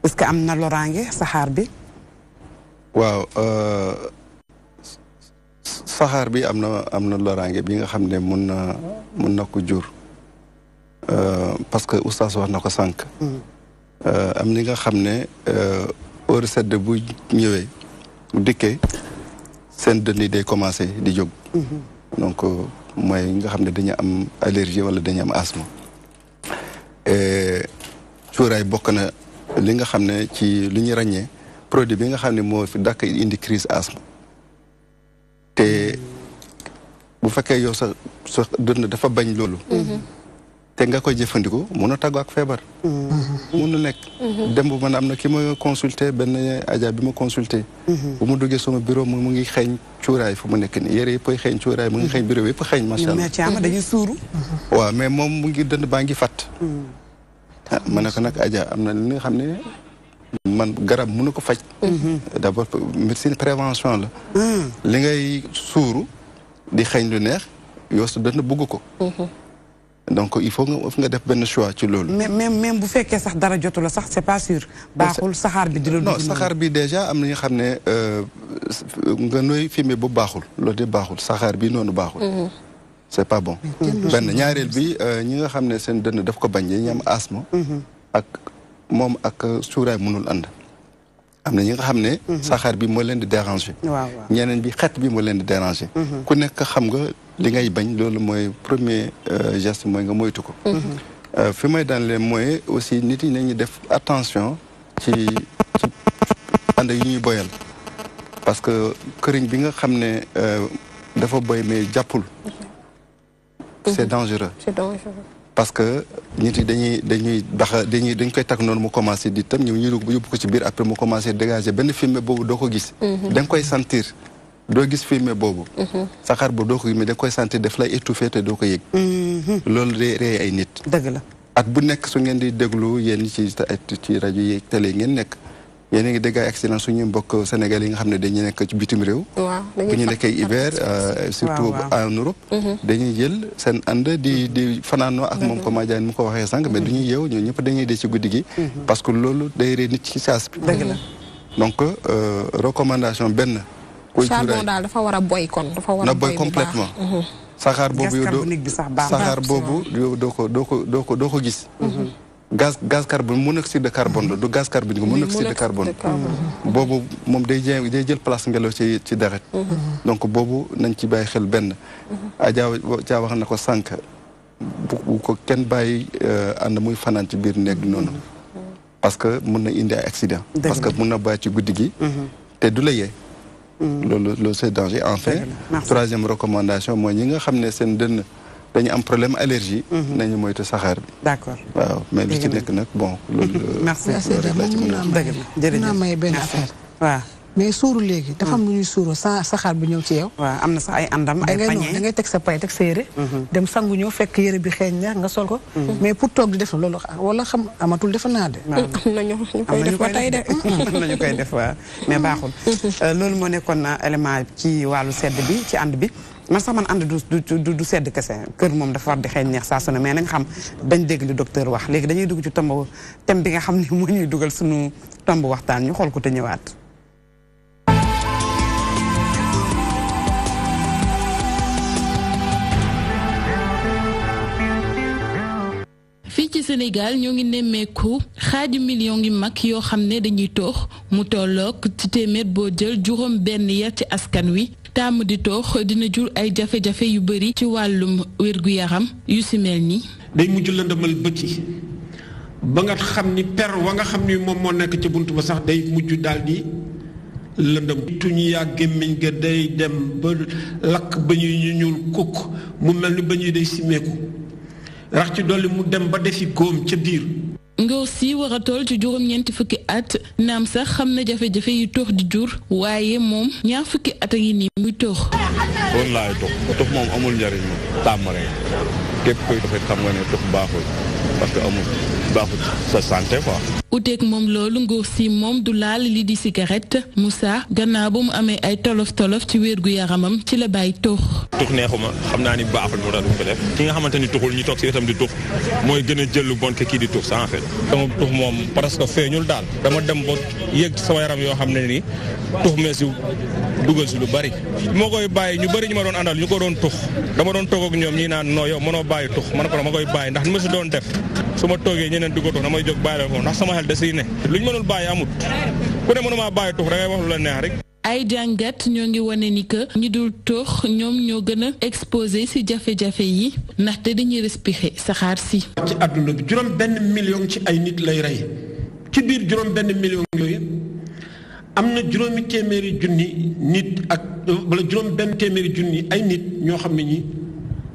B: est-ce que am na loraange saxaar bi
G: waaw saxaar bi am na loraange bi nga xam ne mun na ko jur parce que oustaz wax na ko sànq am ni nga xam ne heure sedd bu ñëwee dikkee seen dënn yi day commencé di jóg donc mooy nga xam ne dañu am allergie wala dañu am asthme cuuraay bokk na li nga xam ne ci li ñu ràññee produit bi nga xam ne moo fi dàkk indi crise asthme te bu fekkee yow sa dënn dafa bañ loolu te nga koy jëfandikoo mun a tàggoo ak feebar mun na nekk démb man am na ki ma consulté benn aja bi ma consulté bu mu duggee sama bureau mu ngi xeeñ cuuraay fu mu nekk nii yére yëpp ay xeeñ cuuraay mu ngi xeeñ bureau yëpp xeeñ macha allah
B: dañuy suuru
G: waaw mais moom mu ngi dënd baa ngi fàtt ma ne ko nag aja am na li nga xam ne man garab mënu ko faj. d'abord médecine prévention la. li ngay suuru di xeeñ lu neex yow su dana bëgg ko. donc il faut nga def benn choix ci loolu.
B: même bu fekkee sax dara jotu la sax c'est pas sûr. baaxul saxaar bi di la.
G: non saxaar bi déjà am na ñu xam ne nga nooy fumier bu baaxul loolu de baaxul saxaar bi noonu baaxul. c'est pas bon. benn ñaareel bi ñi nga xam ne seen dënn daf ko bañ ñi am asthme. ak moom ak suuraay mënul ànd. am na ñi nga xam ne. saxaar bi moo leen di déranger. ñeneen bi xet bi moo leen di déranger. ku nekk xam nga li ngay bañ loolu mooy premier geste mooy nga moytu ko. fi may daan leen mooy aussi nit yi nañu def attention ci ànd yi ñuy boyal. parce que këriñ bi nga xam ne dafa boy mais jàppul. c'est dangereux.
E: C'est dangereux.
G: parce que nit yi dañ koy takk noonu mu commencé di tam ñu yóbbu ko ci biir après mu commencé dégager benn fumée boobu doo ko gis. da nga koy sentir doo gis fumée boobu. saxaar boobu doo ko gis mais da nga koy sentir daf lay étouffé te doo ko yëg. loolu day rey ay nit.
B: dëgg la
G: at bu nekk su ngeen di déglu yéen ci rajo yi télé ngeen nekk. yéen a ngi dégg ay accident suñu mbokk Sénégal yi nga xam ne dañuy nekk ci bitim réew. bu ñu nekkee hiver surtout en Europe. dañuy jël seen ànd di fanaanoo ak moom comme Diagne mu ko waxee sànq mais du ñuy yeew ñoo ñëpp dañuy dee ci guddi gi. parce que loolu day rey nit ci saas bi.
B: dëgg la
G: donc recommandation benn. kuy
E: charbon daal dafa war a boy kon dafa war a boy
G: complètement saxaar boobu yow doo ko gis. gaz carbone monoxyde de carbone la du gaz carbonique monoxyde de carbone boobu moom day jël place ngelaw ci deret donc boobu nañ ci bàyyi xel benn Adja wax na ko sànq bu ko kenn bàyyi ànd muy fanaan ci biir néeg noonu parce que mun na indi ay accident parce que mun na bàyyi ci guddi gi te du la yee loolu c'est danger enfin troisième recommandation mooy ñi nga xam ne seen dënn dañu am problème allergie. nañu moytu saxaar bi.
B: d'accord
G: waaw mais li ci nekk nag bon loolu.
B: merci
F: mën naa may benn affaire.
B: waaw
F: mais suuru léegi. dafa am lu ñuy suuroo saxaar bi ñëw ci yow.
B: waaw am na sax ay àndam ay pañe
F: da ngay teg sa pay teg sa yére. dem sangu ñëw fekk yére bi xeeñ neex nga sol ko. mais pour toog di def loolu wala xam amatul defe naa de.
E: am na ñu koy def ba tey de.
B: am na ñu koy def waaw mais baaxul. loolu moo nekkoon élément ci wàllu sedd bi ci ànd bi. man sax man ànd du sedd kese kër moom dafa war di xëy neex saa su ne mais nañ xam dañ dégg li docteur wax léegi dañuy dugg ci thème bi nga xam ne moo ñuy dugal suñu tomb waxtaan ñu xool ko te ñëwaat.
M: fii ci Sénégal ñoo ngi nemmeeku xaaju million ngi mag yoo xam ne dañuy toox mu tollook ci téeméer boo jël juróom benn ya ci askan wi tàmm di toox dina jur ay jafe-jafe yu bari ci wàllum wér-gu-yaram yu si mel ni
N: day mujj lëndëmal bët yi ba nga xam ni per wa nga xam ni moom moo nekk ci bunt ba sax day mujj daal di lëndëm tuñ yaa gémmiñ ga day dem ba lakk ba ñuy ñuul kukk mu mel ni ba ñuy day simeeku rax ci dolli mu dem ba defi góom ca biir
M: Ngor si war a toll ci juróom-ñeenti fukki at naam sax xam na jafe-jafe yu toox di jur waaye moom ñaar fukki at a ngi nii muy toox.
O: loolu laay toox moom amul njariñ moom tàmm rek képp koy doxit xam nga ne toox baaxul parce que amul baaxul sa santé quoi.
M: uteeg moom loolu Ngor si moom du laal li di cigarette Moussa gannaaw ba mu amee ay tolof-tolof ci wér gu yaramam ci la bàyyi toox.
O: tux neexuma xam naa ni baaxul moo tax du ko def ki nga xamante ni tuxul ñu toog si wetam di tux mooy gën a jël lu bon que kii di tux ça en fait.
P: dama tux moom presque feeñul daal dama dem ba yëg sama yaram yoo xam ne nii tux mee si dugal si lu bari moo koy bàyyi ñu bari ñu ma doon àndal ñu ko doon tux dama doon toog ak ñoom ñii naan non yow mënoo bàyyi tux man ko dama koy bàyyi ndax ni ma si doon def su ma toogee ñeneen di ko tux damay jóg bàyyi la ko ndax sama xel da siy ne luñ mënul bàyyi amut ku ne mënumaa bàyyi tux da ngay wax lu la neex rek.
M: ay jàngat ñoo ngi wane ni que ñi dul toox ñoom ñoo gën a exposé ci jafe-jafe yi ndaxte dañuy respirer saxaar si.
N: ci àdduna bi juróom benn million ci ay nit lay rey ci biir juróom benn million yooyu am na juróomi téeméeri junni nit ak wala juróom benn téeméeri junni ay nit ñoo xam ne ñi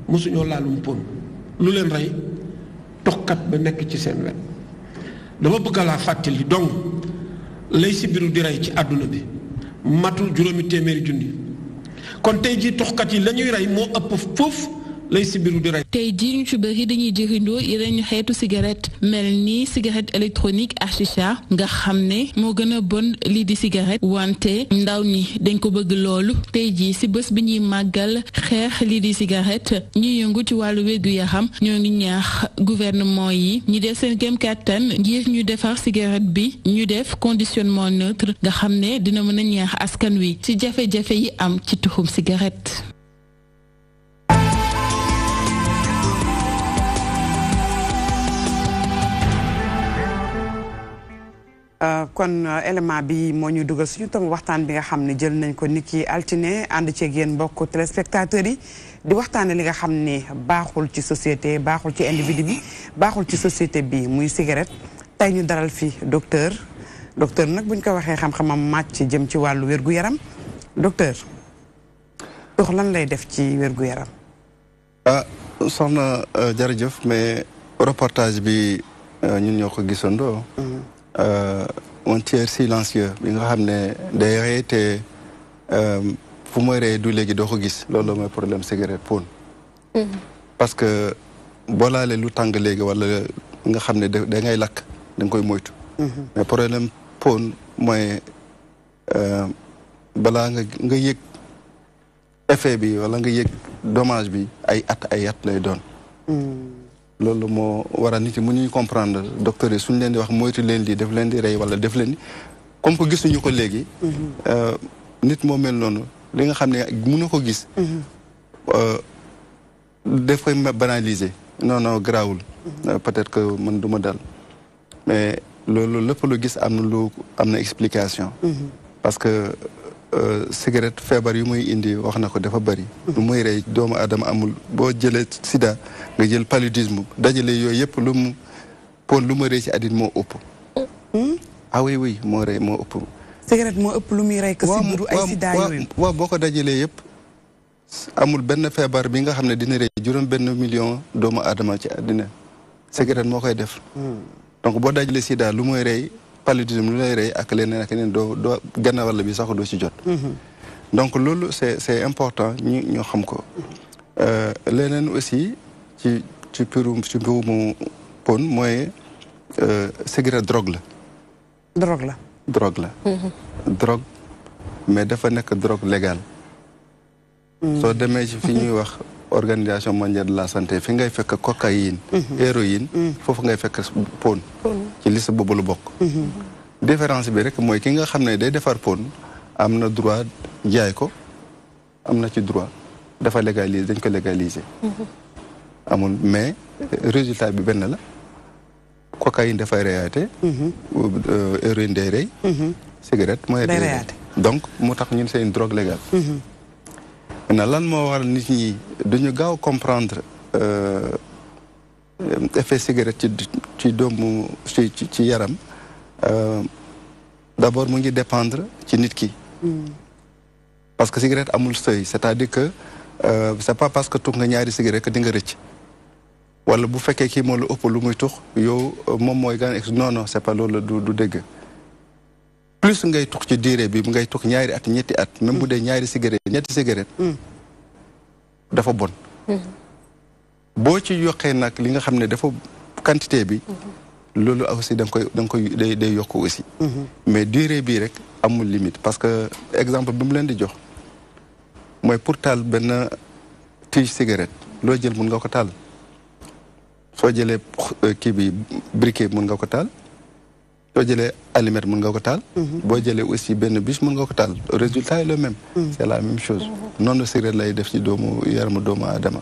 N: mosuñoo laalum pon lu leen rey toxkat ba nekk ci seen wet dama bëgg laa fàttali donc lay si biiru di rey ci àdduna bi. matul juróomi téeméeri junni kon tey jii toxkat yi la ñuy rey moo ëpp foofu lay sibiru di rey.
M: tey jii ñu ci bëri dañuy jëfandikoo yeneen xeetu cigarette mel ni cigarette électronique ak chicha nga xam ne moo gën a bon lii di cigarette wante ndaw ñi dañ ko bëgg loolu tey jii ci bés bi ñuy màggal xeex lii di cigarette ñuy yëngu ci wàllu wér-gu-yaram ñoo ngi ñaax gouvernement yi ñu def seen kéem kàttan ngir ñu defar cigarette bi ñu def conditionnement neutre nga xam ne dina mën a ñaax askan wi ci jafe-jafe yi am ci tuxum cigarette.
B: kon élément bi moo ñu dugal suñu tam waxtaan bi nga xam ne jël nañ ko niki altine ànd ceeg yéen mbokk téléspectateurs yi di waxtaane li nga xam ne baaxul ci société baaxul ci individu bi baaxul ci société bi muy cigarette tey ñu daral fi docteur nag buñ ko waxee xam-xamam màcc jëm ci wàllu wér-gu-yaram docteur tux lan lay def ci wér-gu-yaram.
G: soxna jërëjëf mais reportage bi ñun ñoo ko gisandoo. un tiers silencieux bi nga xam ne day rey te fu muy rey du léegi doo ko gis loolu mooy problème cigarette pon parce que boo laalee lu tàng léegi wala nga xam ne da ngay lakk da nga koy moytu mais problème pon mooy balaa nga yëg effet bi wala nga yëg dommage bi ay at lay doon loolu moo waral nit yi mu ñuy comprendre docteur yi suñu leen di wax moytu leen di def leen di rey wala def leen di comme que gisuñu ko léegi nit moo mel noonu li nga xam ne mënu ko gis daf koy banaliser non garaawul peut-être que man du ma dal mais loolu lépp lu gis am na explication parce que cigarette feebar yu muy indi wax na ko dafa bëri lu muy rey doomu aadama amul boo jëlee sida nga jël paludisme dajale yooyu yëpp lu mu rey ci àddina moo ëpp ah oui moo ëpp
B: cigarette moo ëpp lu muy rey que sibiru ay sida yooyu
G: waaw boo ko dajalee yëpp amul benn feebar bi nga xam ne dina rey 1 million doomu aadama ci àddina cigarette moo koy def donc boo dajalee sida lu muy rey paludisme lu lay rey ak leneen doo ganna walla bi sax doo ci jot donc loolu c'est important ñu xam ko leneen aussi ci mbirum pon mooy cigarette drogue drogue mais dafa nekk drogue légale soo demee ci fi ñuy wax organisation mondiale de la santé fi ngay fekk cocaïne héroïne foofu ngay fekk pon ci liste boobu la bokk différence bi rek mooy ki nga xam ne day defar pon am na droit jaay ko am na ci droit dafa légaliser dañ ko légaliser amul mais résultat bi benn la cocaïne dafay reyaate héroïne day rey cigarette mooy reyaate donc moo tax ñun c'est une drogue légale na lan moo waral nit ñi duñu gaaw comprendre effet cigarette ci doomu ci yaram d'abord mu ngi dépendre ci nit ki parce que cigarette amul seuil c'est-à-dire que c'est pas parce que tux nga ñaari cigarette que di nga rëcc wala bu fekkee kii moo la ëpp lu muy tux yow moom mooy gan non c'est pas loolu du dégg plus ngay tux ci diire bi ngay tux ñaari at ñetti at même bu dee ñaari cigarette ñetti cigarette dafa bon boo ci yokkee nag li nga xam ne dafa quantité bi loolu aussi da nga koy day yokk aussi mais durée bii rek amul limite parce que exemple bi mu leen di jox mooy pour taal benn tige cigarette loo jël mun nga ko taal soo jëlee kii bi briquet mun nga ko taal soo jëlee allumette mun nga ko taal boo jëlee aussi benn bûche mun nga ko taal résultat est le même c'est la même chose noonu cigarette lay def ci yaramu doomu aadama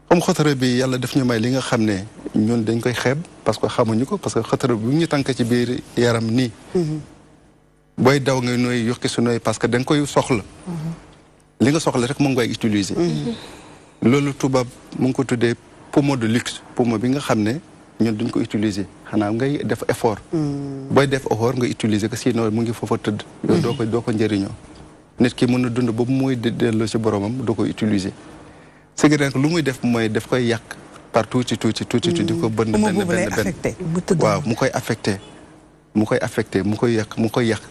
G: comme xotara bi yàlla def ñu may li nga xam ne ñun dañ koy xeeb parce que xamuñu ko parce que xotara bi ñu tànk ci biir yaram nii booy daw ngay nooy yokki su nooy parce que da nga koy soxla li nga soxla rek mu ngi koy utiliser loolu tubaab mu ngi ko tuddee poumon de luxe poumon bi nga xam ne ñun duñ ko utiliser xanaa ngay def effort booy def effort nga utiliser ko sinon mu ngi foofa tëdd yow doo ko njëriñoo nit ki mën a dund ba muy delloo ci boromam doo ko utiliser cigarette lu muy def mooy daf koy yàq par tuuti di ko bënn benn waaw mu koy affecté mu koy yàq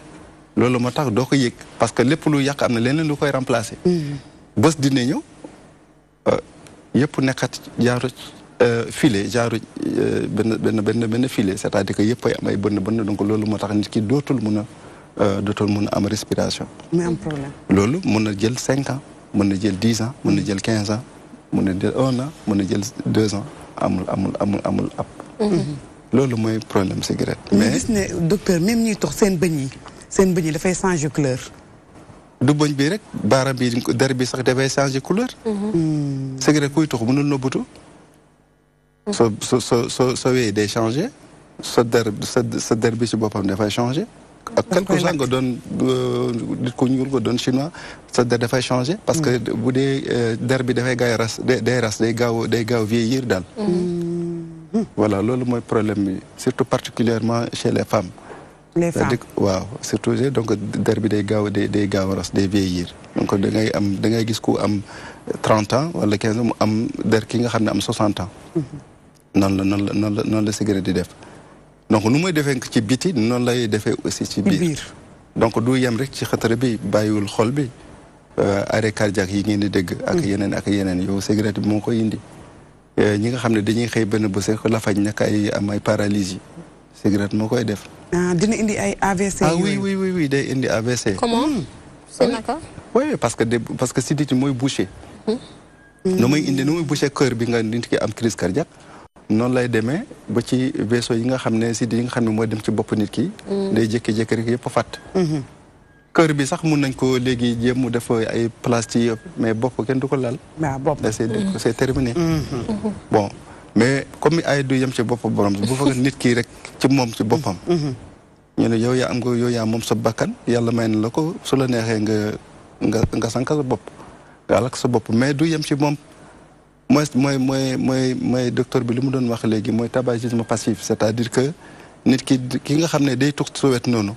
G: loolu moo tax doo ko yëg parce que lépp lu yàq am na leneen lu koy remplacer bés dina ñëw yëpp nekkat jaaru filet jaaru benn filet c'est-à-dire que yëpp ay am ay bënn donc loolu moo tax nit ki dootul mun a am respiration.
B: muy am problème.
G: loolu mun na jël 5 ans mun na jël 10 ans mun na jël 15 ans mun na jël 1 an mun na jël 2 ans amul ab. loolu mooy problème cigarette.
B: mais gis ne docteur même ñuy tox seen bëñ yi dafay changer couleur.
G: du bëñ bi rek baaraam bi der bi sax dafay changer couleur. cigarette kuy tox mënul nëbbatu. soo wéyee day changer sa der bi ci boppam dafay changer. ak quelque chose nga doon nit ku ñuul nga doon chinois sa der dafay changer. parce que bu dee der bi dafay day gaaw vieillir daal. voilà loolu mooy problème bi surtout particulièrement chez les femmes.
B: les femmes
G: waaw surtout donc der bi day gaaw a ras day vieillir donc da ngay gis ku am 30 ans wala 15 ans mu am der ki nga xam ne am 60 ans. noonu la cigarette di def. donc nu muy defee ci biti noonu lay defee aussi ci biir. donc du yem rek ci xëtër bi bàyyiwul xol bi arrêt cardiaque yi ngeen di dégg. ak yeneen yow cigarette bi moo koy indi. ñi nga xam ne dañuy xëy benn bés rek la fañ nekk am ay paralysie cigarette moo koy def.
B: dina indi ay AVC.
G: oui day indi AVC.
E: comment c'est naka.
G: oui parce que sidit yi mooy bouché. nu muy bouché cœur bi nga nit ki am crise cardiaque. noonu lay demee ba ci vaisseau yi nga xam ne sidit yi nga xam ne mooy dem ci bopp nit ki. day jékki-jékki rek yëpp a fàtt. cœur bi sax mun nañ ko léegi jéem mu def ay plastique yëpp mais bopp kenn du ko laal.
B: waaw bopp
G: c'est terminé. bon mais comme ay du yem ci bopp borom bu fa nit ki rek ci moom ci boppam. ñu ne yow yaa moom sa bakkan yàlla may na la ko su la neexee nga sànq sa bopp nga alak sa bopp mais du yem ci moom. mooy docteur bi li mu doon wax léegi mooy tabagisme passif c'est-à-dire que nit ki nga xam ne day tux sa wet noonu.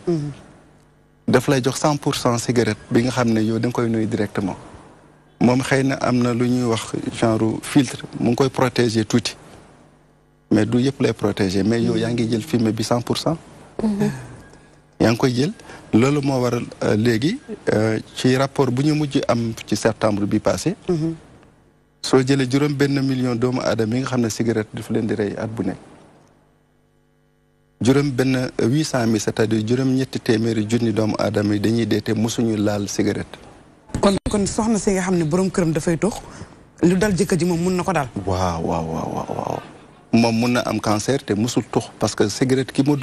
G: daf lay jox 100% cigarette bi nga xam ne yow da nga koy nuyu directement moom xëy na am na lu ñuy wax genre filtre mu ngi koy protéger tuuti mais du yëpp lay protéger mais yow yaa ngi jël fumée bi 100%. yaa ngi koy jël loolu moo waral léegi ci rapport bu ñu mujj am ci septembre bi passé. soo jëlee 1 million doomu aadama yi nga xam ne cigarette dafa leen di rey at bu nekk 800,000 c'est-à-dire 700,000 doomu aadama yi dañuy dee te mosuñu laal cigarette.
B: kon soxna si nga xam ne borom këram dafay tux lu dal jëkkër ji moom mun na ko dal.
G: waaw moom mun na am cancer te mosul tux parce que cigarette ki mu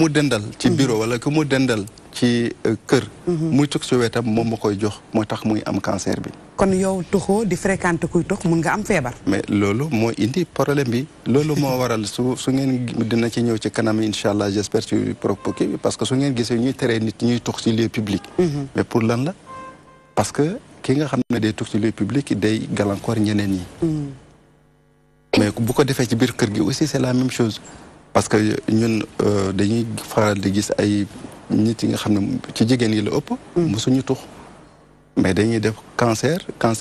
G: dendal. ci bureau wala ki mu dendal ci kër. muy tux ci wetam moom ma koy jox moo tax muy am cancer bi.
B: kon yow tuxoo di fréquenter kuy tux mun nga am feebar.
G: mais loolu moo indi problème bi loolu moo waral su ngeen dina ci ñëw ci kanam incha allah j'espère ci propos bi parce que su ngeen gisee ñuy teree nit ñuy tux ci lieu public. mais pour lan la parce que ki nga xam ne day tux ci lieu public day gàllankoor ñeneen ñi. mais bu ko defee ci biir kër gi aussi c'est la même chose parce que ñun dañuy faral di gis ay nit yi nga xam ne ci jigéen yi la ëpp. mosuñu tux mais dañuy def cancer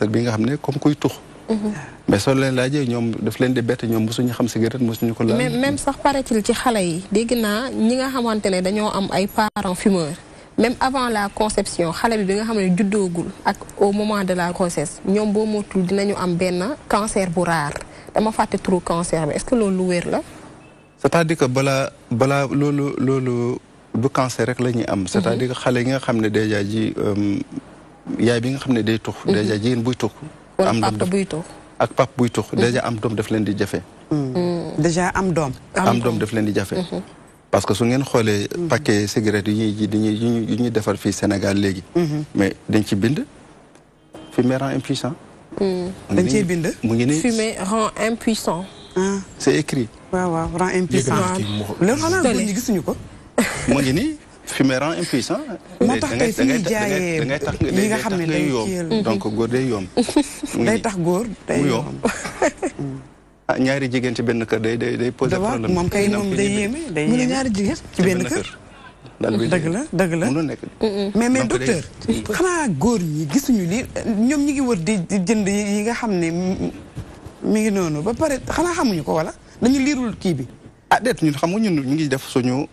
G: bi nga xam ne comme kuy tux. mais soo leen laajee ñoom daf leen di bett ñoom mosuñu xam cigarette mosuñu ko laal.
E: même sax paraît-il ci xale yi dégg naa ñi nga xamante ne dañoo am ay parents fumeurs même avant la conception xale bi nga xam ne juddoogul ak au moment de la grossesse ñoom boo motul dinañu am benn cancer bu rare dama fàtte turu cancer bi est-ce que loolu lu wér la.
G: c'est-à-dire que balaa loolu du cancer rek la ñuy am. c'est-à-dire que xale yi nga xam ne déjà ji yaay bi nga xam ne day tux. déjà jigéen buy tux.
E: am papa buy tux.
G: ak pap buy tux déjà am doom daf leen di jafe.
B: déjà am doom.
G: am doom daf leen di jafe. parce que su ngeen xoolee paquet cigarette yi ñuy defar fii Sénégal léegi. mais dañ ci bind fumée rend impuissant.
B: dañ ciy bind.
G: mu ngi nii
E: fumée rend impuissant.
G: c'est écrit.
B: waaw rend impuissant. loolu xanaa góor ñi gisuñu ko.
G: mu ngi nii fumée rend impuissant.
B: moo tax tey fi ñuy jaayee
G: da ngay tax
B: li nga xam ne day
G: yoom donc góor day yoom.
B: day tax góor day yoom.
G: ñaari jigéen ci benn kër day poser problème.
B: moom kay moom day yéeme day yéeme
F: ñaari jigéen
B: ci benn kër. dëgg la mais docteur xanaa góor ñi gisuñu li ñoom ñi ngi wër di jënd yi nga xam ne mi ngi noonu ba pare xanaa xamuñu ko wala dañu liirul kii bi.
G: déet ñun xam nga ñun ñu ngi def suñu.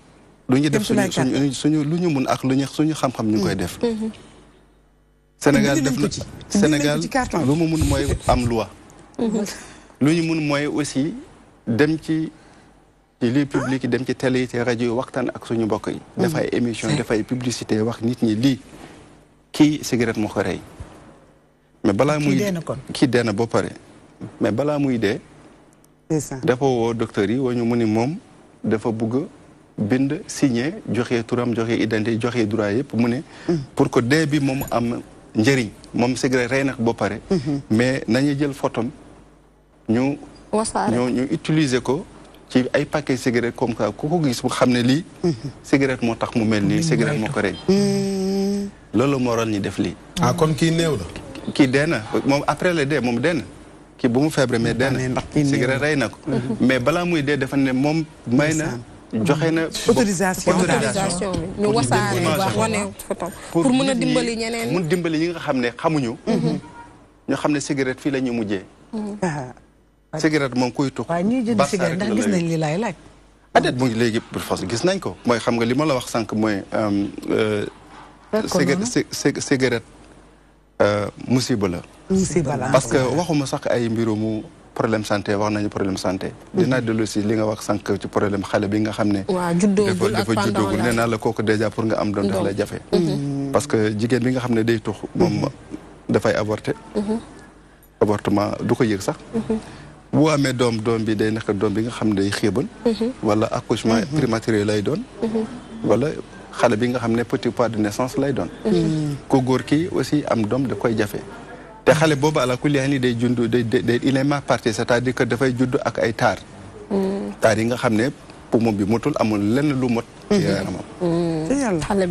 G: lu ñu def suñu lu ñu mun ak suñu xam-xam ñu ngi koy def. Sénégal def na Sénégal lu mu mun mooy am loi. lu ñu mun mooy aussi dem ci lieu public yi dem ci télé yi te rajo yi waxtaan ak suñu mbokk yi. dafay émission dafay publicité wax nit ñi lii kii cigarette moo ko rey. mais balaa muy kii dee na ba pare mais balaa muy dee. dafa woo docteur yi wañu mu ni moom dafa bugg bind signé joxe turam joxe identité joxe droit yëpp mu ne. pour que dee bi moom am njëriñ moom cigarette rey na ba pare. mais nañu jël photom ñu utiliser ko ci ay paquet cigarette comme ça ku ko gis mu xam ne lii. cigarette moo tax mu mel nii cigarette moo ko rey. loolu moo waral ñu def lii.
D: ah kon kii néew la.
G: kii dee na moom après le dee moom dee na kii bu mu feebre mais dee na cigarette rey na ko. mais balaa muy dee dafa ne moom may na. joxe na
E: autorisation bi ñu wasaare wax wane photo pour mën a dimbali ñeneen
G: mun dimbali ñi nga xam ne xamuñu. ñu xam ne cigarette fii la ñu mujjee. cigarette moom kuy tux.
F: waaw ñuy jënd cigarette ndax gis nañ li laay laaj.
G: adet mu ngi léegi pour force gis nañ ko mooy xam nga li ma la wax sànq mooy. cigarette musiba la.
F: musiba la
G: parce que waxuma sax ay mbirumu problème santé wax nañu problème santé. dinaa dellu si li nga wax sànq ci problème xale bi nga xam ne.
E: waaw juddoogul ak
G: dafa juddoogul nee naa la kooku déjà pour nga am doom daf lay jafe. parce que jigéen bi nga xam ne day tux moom dafay avorter. avortement du ko yëg sax. bu amee doom bi day nekk doom bi nga xam ne day xiibal. wala accouchement prématuré lay doon. wala xale bi nga xam ne petit poids de naissance lay doon. ku góor kii aussi am doom da koy jafe. te xale boobu àla kulli ni day jund day il est mal parti c'est-à-dire que dafay judd ak ay taar. taar yi nga xam ne poumon bi motul amul lenn lu mot. ci yaramam.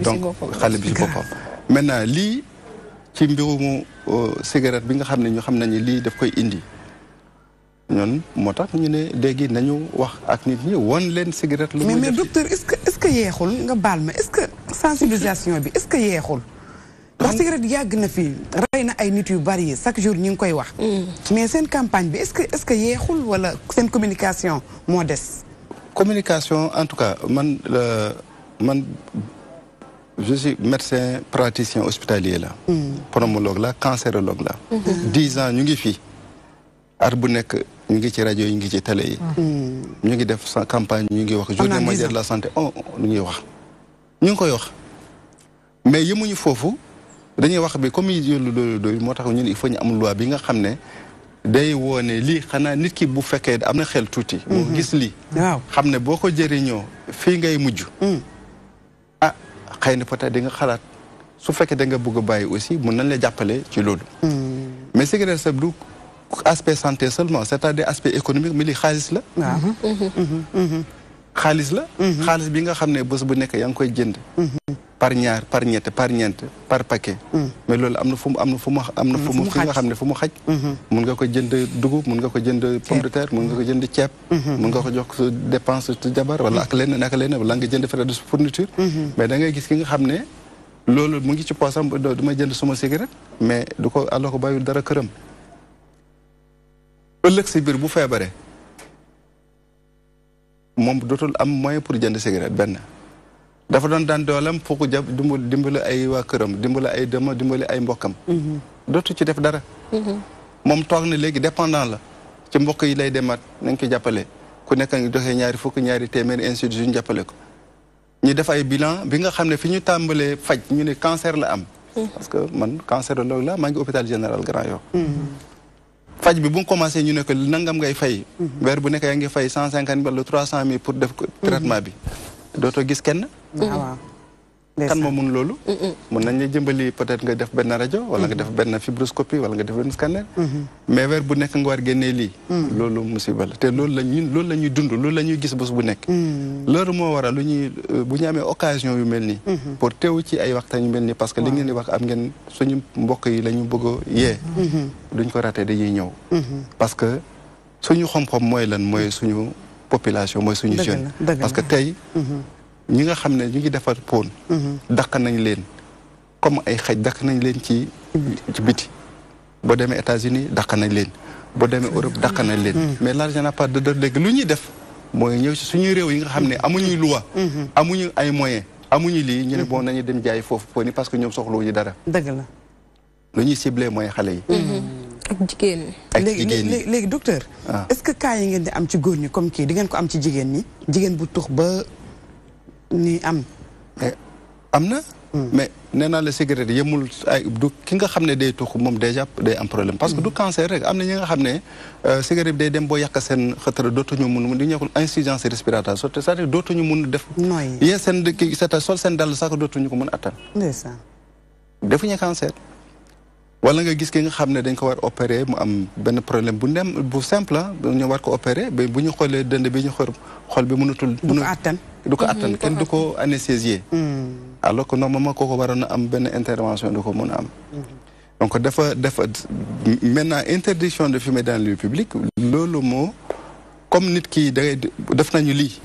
G: donc xale bi si boppam. maintenant lii ci mbirumu cigarette bi nga xam ne ñu xam nañu lii daf koy indi. ñoon moo tax ñu ne léegi nañu wax ak nit ñi won leen cigarette. lu
B: mais docteur est-ce que yeexul nga baal ma est-ce que sensibilisation bi est-ce que yeexul. ndax cigarette yàgg na fii rey na ay nit yu bari chaque jour ñu ngi koy wax. mais seen campagne bi est-ce que yeexul wala seen communication moo des.
G: communication en tout cas man je suis médecin praticien hospitalier la. pneumologue la cancérologue la. 10 ans ñu ngi fii. at bu nekk ñu ngi ci rajo yi ñu ngi ci télé yi. ñu ngi def sa campagne ñu ngi wax journée mondiale de la santé ñu ngi wax. ñu ngi koy wax mais yemuñu foofu dañuy wax bi comme loolu doy moo tax ñun il faut ñu am loi bi nga xam ne day woone lii xanaa nit ki bu fekkee am na xel tuuti. moo gis lii.
B: waaw
G: xam ne boo ko jëriñoo fii ngay mujj. ah xëy na peut-être di nga xalaat su fekkee da nga bëgg a bàyyi aussi mun nañ la jàppale ci loolu. mais cigarette sa du aspect santé seulement c'est-à-dire aspect économique mais li xaalis la. xaalis la. xaalis bi nga xam ne bés bu nekk yaa ngi koy jënd. par ñaar par ñett par ñeent par paquet. mais loolu am na fu mu fi nga xam ne fu mu xaj. mun nga ko jënd dugub mun nga ko jënd pomme de terre mun nga ko jënd ceeb. mun nga ko jox dépense ci jabar wala ak leneen wala nga jënd frais de fourniture. mais da ngay gis ki nga xam ne loolu mu ngi ci poosam du may jënd suma cigarette mais du ko alors ko bàyyul dara këram. ëllëg si biir bu feebaree moom dootul am moyen pour jënd cigarette benn dafa doon daan doolam pour ko jàpp dimbali ay waa këram dimbali ay dama dimbali ay mbokkam. dootu ci def dara. moom toog na léegi dépendant la ci mbokk yi lay demaat nañ ko jàppale ku nekk ngi doxee ñaari fukk ñaari téeméeri institut ñu jàppale ko. ñu def ay bilan bi nga xam ne fi ñu tàmbalee faj ñu ne cancer la am. parce que man cancérologue la maa ngi hôpital général Grand Yoff. faj bi bu mu commencé ñu ne ko nangam ngay fay. weer bu nekk yaa ngi fay 150 wala 300 000 pour def ko traitement bi. dootoo gis kenn.
B: waaw.
G: kan moo mun loolu. mun nañ la jëmbali peut-être nga def benn rajo wala nga def benn fibroscopie wala nga def benn scanner. mais weer bu nekk nga war génnee lii. loolu musiba la te loolu la ñuy dund loolu la ñuy gis bés bu nekk. loolu moo waral bu ñu amee occasion yu mel nii. pour teew ci ay waxtaan yu mel nii parce que li ngeen di wax am ngeen suñu mbokk yi la ñu bëgg a yee. duñ ko raté dañuy ñëw. parce que suñu xam-xam mooy lan mooy suñu population mooy suñu jeune. parce que tey. ñi nga xam ne ñu ngi defar pon dàq nañ leen comme ay xaj dàq nañ leen ci biti boo demee États-Unis dàq nañ leen boo demee Europe dàq nañ leen mais l'argent n'a pas de léegi lu ñuy def mooy ñëw ci suñuy réew yi nga xam ne amuñuy loi amuñu ay moyens amuñu lii ñu ne bon nañu dem jaay foofu pon yi parce que ñoom soxlawuñu dara
B: dëgg la
G: lu ñuy ciblé mooy xale yi
E: ak jigéen
B: ñi. léegi docteur. est-ce que cas yi ngeen di am ci góor ñi comme kii di ngeen ko am ci jigéen ñi jigéen bu tux ba ni am.
G: am na. mais nee naa la cigarette yemul ay du ki nga xam ne day tux moom déjà day am problème parce que du cancer rek am na ñi nga xam ne cigarette bi day dem boo yàq seen xëtara dootuñu mun di ñëw insuffisance respiratoire c'est-à-dire dootuñu mun def.
B: nooy
G: yéen seen kii c'est-à-dire sol seen dàll sax dootuñu ko mën attan.
B: ndeysaan.
G: defuñu cancer. wala nga gis ki nga xam ne dañ ko war opérer mu am benn problème bu ndem bu simple ñu war ko opérer ba bu ñu xoolee dënd bi ñu xol bi mënatul.
B: du ko attan
G: du ko attan kenn du ko anesthésier. alors que normalement kooku waroon na am benn intervention du ko mën a am. donc dafa maintenant interdiction de fumer dans le lieu public loolu moo comme nit ki day def nañu lii.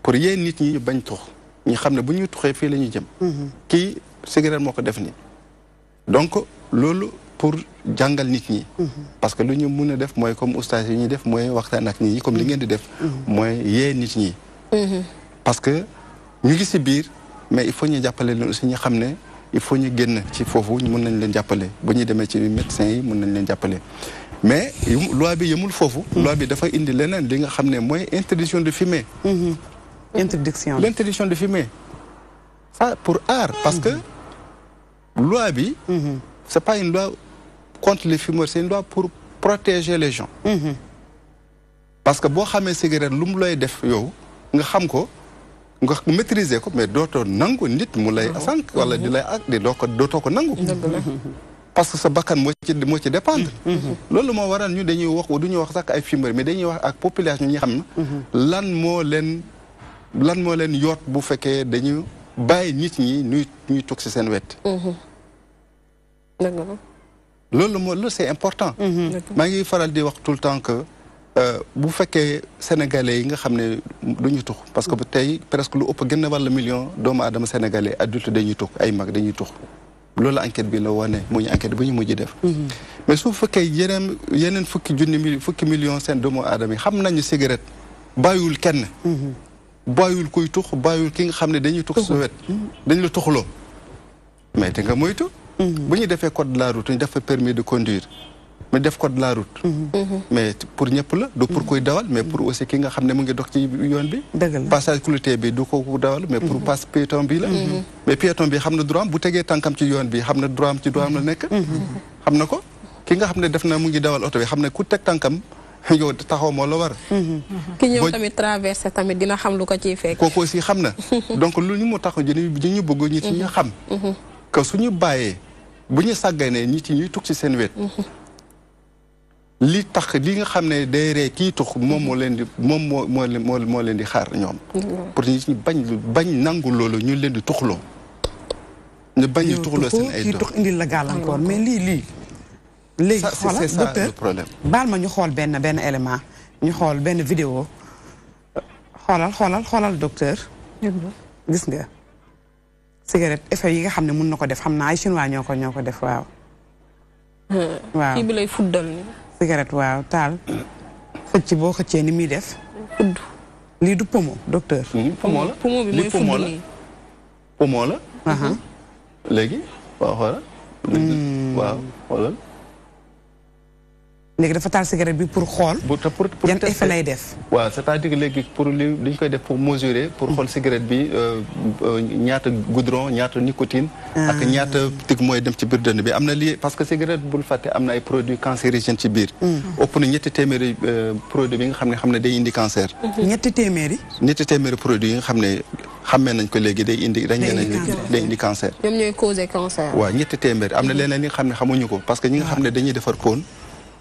G: pour yee nit ñi bañ tux ñu xam ne bu ñuy tuxee fii la ñuy jëm. kii cigarette moo ko def nii. donc loolu pour jàngal nit ñi. parce que lu ñu mun a def mooy comme oustaz yi ñuy def mooy waxtaan ak nit ñi comme li ngeen di def. mooy yee nit ñi. parce que ñu ngi si biir mais il faut ñu jàppale leen aussi ñu xam ne il faut ñu génn ci foofu mun nañ leen jàppale bu ñuy demee ci médecins yi mun nañ leen jàppale. mais loi bi yemul foofu. loi bi dafa indi leneen li nga xam ne mooy interdiction de fumer. l'interdiction de fumer. ça pour aar parce que. loi bi. c'est pas une loi contre les fumeurs c'est une loi pour protéger les gens. parce que boo xamee cigarette lu mu lay def yow nga xam ko nga maîtriser ko mais dootoo nangu nit mu lay sànq wala di lay ak di dootoo ko nangu. parce que sa bakkan moo ci dépendre. loolu moo waral ñu dañuy wax du ñu wax sax ay fumeurs mais dañuy wax ak population ñi xam na lan moo leen yoot bu fekkee dañu bàyyi nit ñi ñuy toog ci seen wet. loolu c'est important. maa ngi faral di wax tout le temps que bu fekkee sénégalais yi nga xam ne du ñu tux parce que tey presque lu ëpp gën a wàll million doomu aadama sénégalais adulte dañuy tux ay mag dañuy tux loolu enquête bi la wane mu ñu enquête bu ñu mujj def. mais su fekkee yeneen fukki million seen doomu aadama yi xam nañu cigarette bàyyiwul kenn. bàyyiwul kuy tux bàyyiwul ki nga xam ne dañuy tux su wet dañu la tuxloo mais te nga moytu. bu ñu defee code de la route ñu def permis de conduire mu def code de la route. mais pour ñëpp la du pour kuy dawal mais pour aussi ki nga xam ne mu ngi dox ci yoon bi. passage clouté bi du ko dawal mais pour passe piéton bi la. mais piéton bi xam na droit bu tegee tànkam ci yoon bi xam na droit am ci droit am la nekk. xam na ko ki nga xam ne def na mu ngi dawal oto bi xam ne ku teg tànkam yow taxaw moo la war.
E: ki ñëw tamit traversé tamit dina xam lu ko ciy fekk.
G: kooku aussi xam na donc lu ñu mu tax ñu bëgg nit ñi xam. que suñu bàyyee bu ñu sàgganee nit ñi ñuy tux ci seen wet. li tax li nga xam ne day ree kii tux moom moo leen di xaar ñoom. pour nit ñi bañ nangu loolu ñu leen di tuxloo. ñu bañ ñu tuxloo seen ay doom
B: kii tux indil la gàllankoor mais lii. léegi xoolal docteur baal ma ñu xool benn élément ñu xool benn vidéo xoolal docteur. gis nga cigarette effet yi nga xam ne mun na ko def xam naa ay chinois ñoo ko def waaw. waaw
E: kii bi lay fuddal ni
B: cigarette waaw taal xëcc boo xëccee ni muy def. fudd lii du pomo docteur.
G: pomo la
E: pomo bi mooy fudd nii
G: pomo la. léegi waaw xoolal. waaw xoolal.
B: léegi dafa taal cigarette bi pour xool.
G: pour
B: yan effet lay def.
G: waaw c'est-à-dire que léegi pour li ñu koy def pour mesurer pour xool cigarette bi ñaata goudron ñaata nicotine. ak ñaata tig mooy dem ci biir dënn bi am na lii parce que cigarette bul fàtte am na ay produits cancérigènes ci biir. ëpp na ñetti téeméeri produit bi nga xam ne day indi cancer.
B: ñetti téeméeri
G: produit yi nga xam ne xammee nañ ko léegi day indi cancer.
E: ñoom ñooy causé cancer.
G: waaw ñetti téeméeri am na leneen li nga xam ne xamuñu ko parce que ñi nga xam ne dañuy defar koon.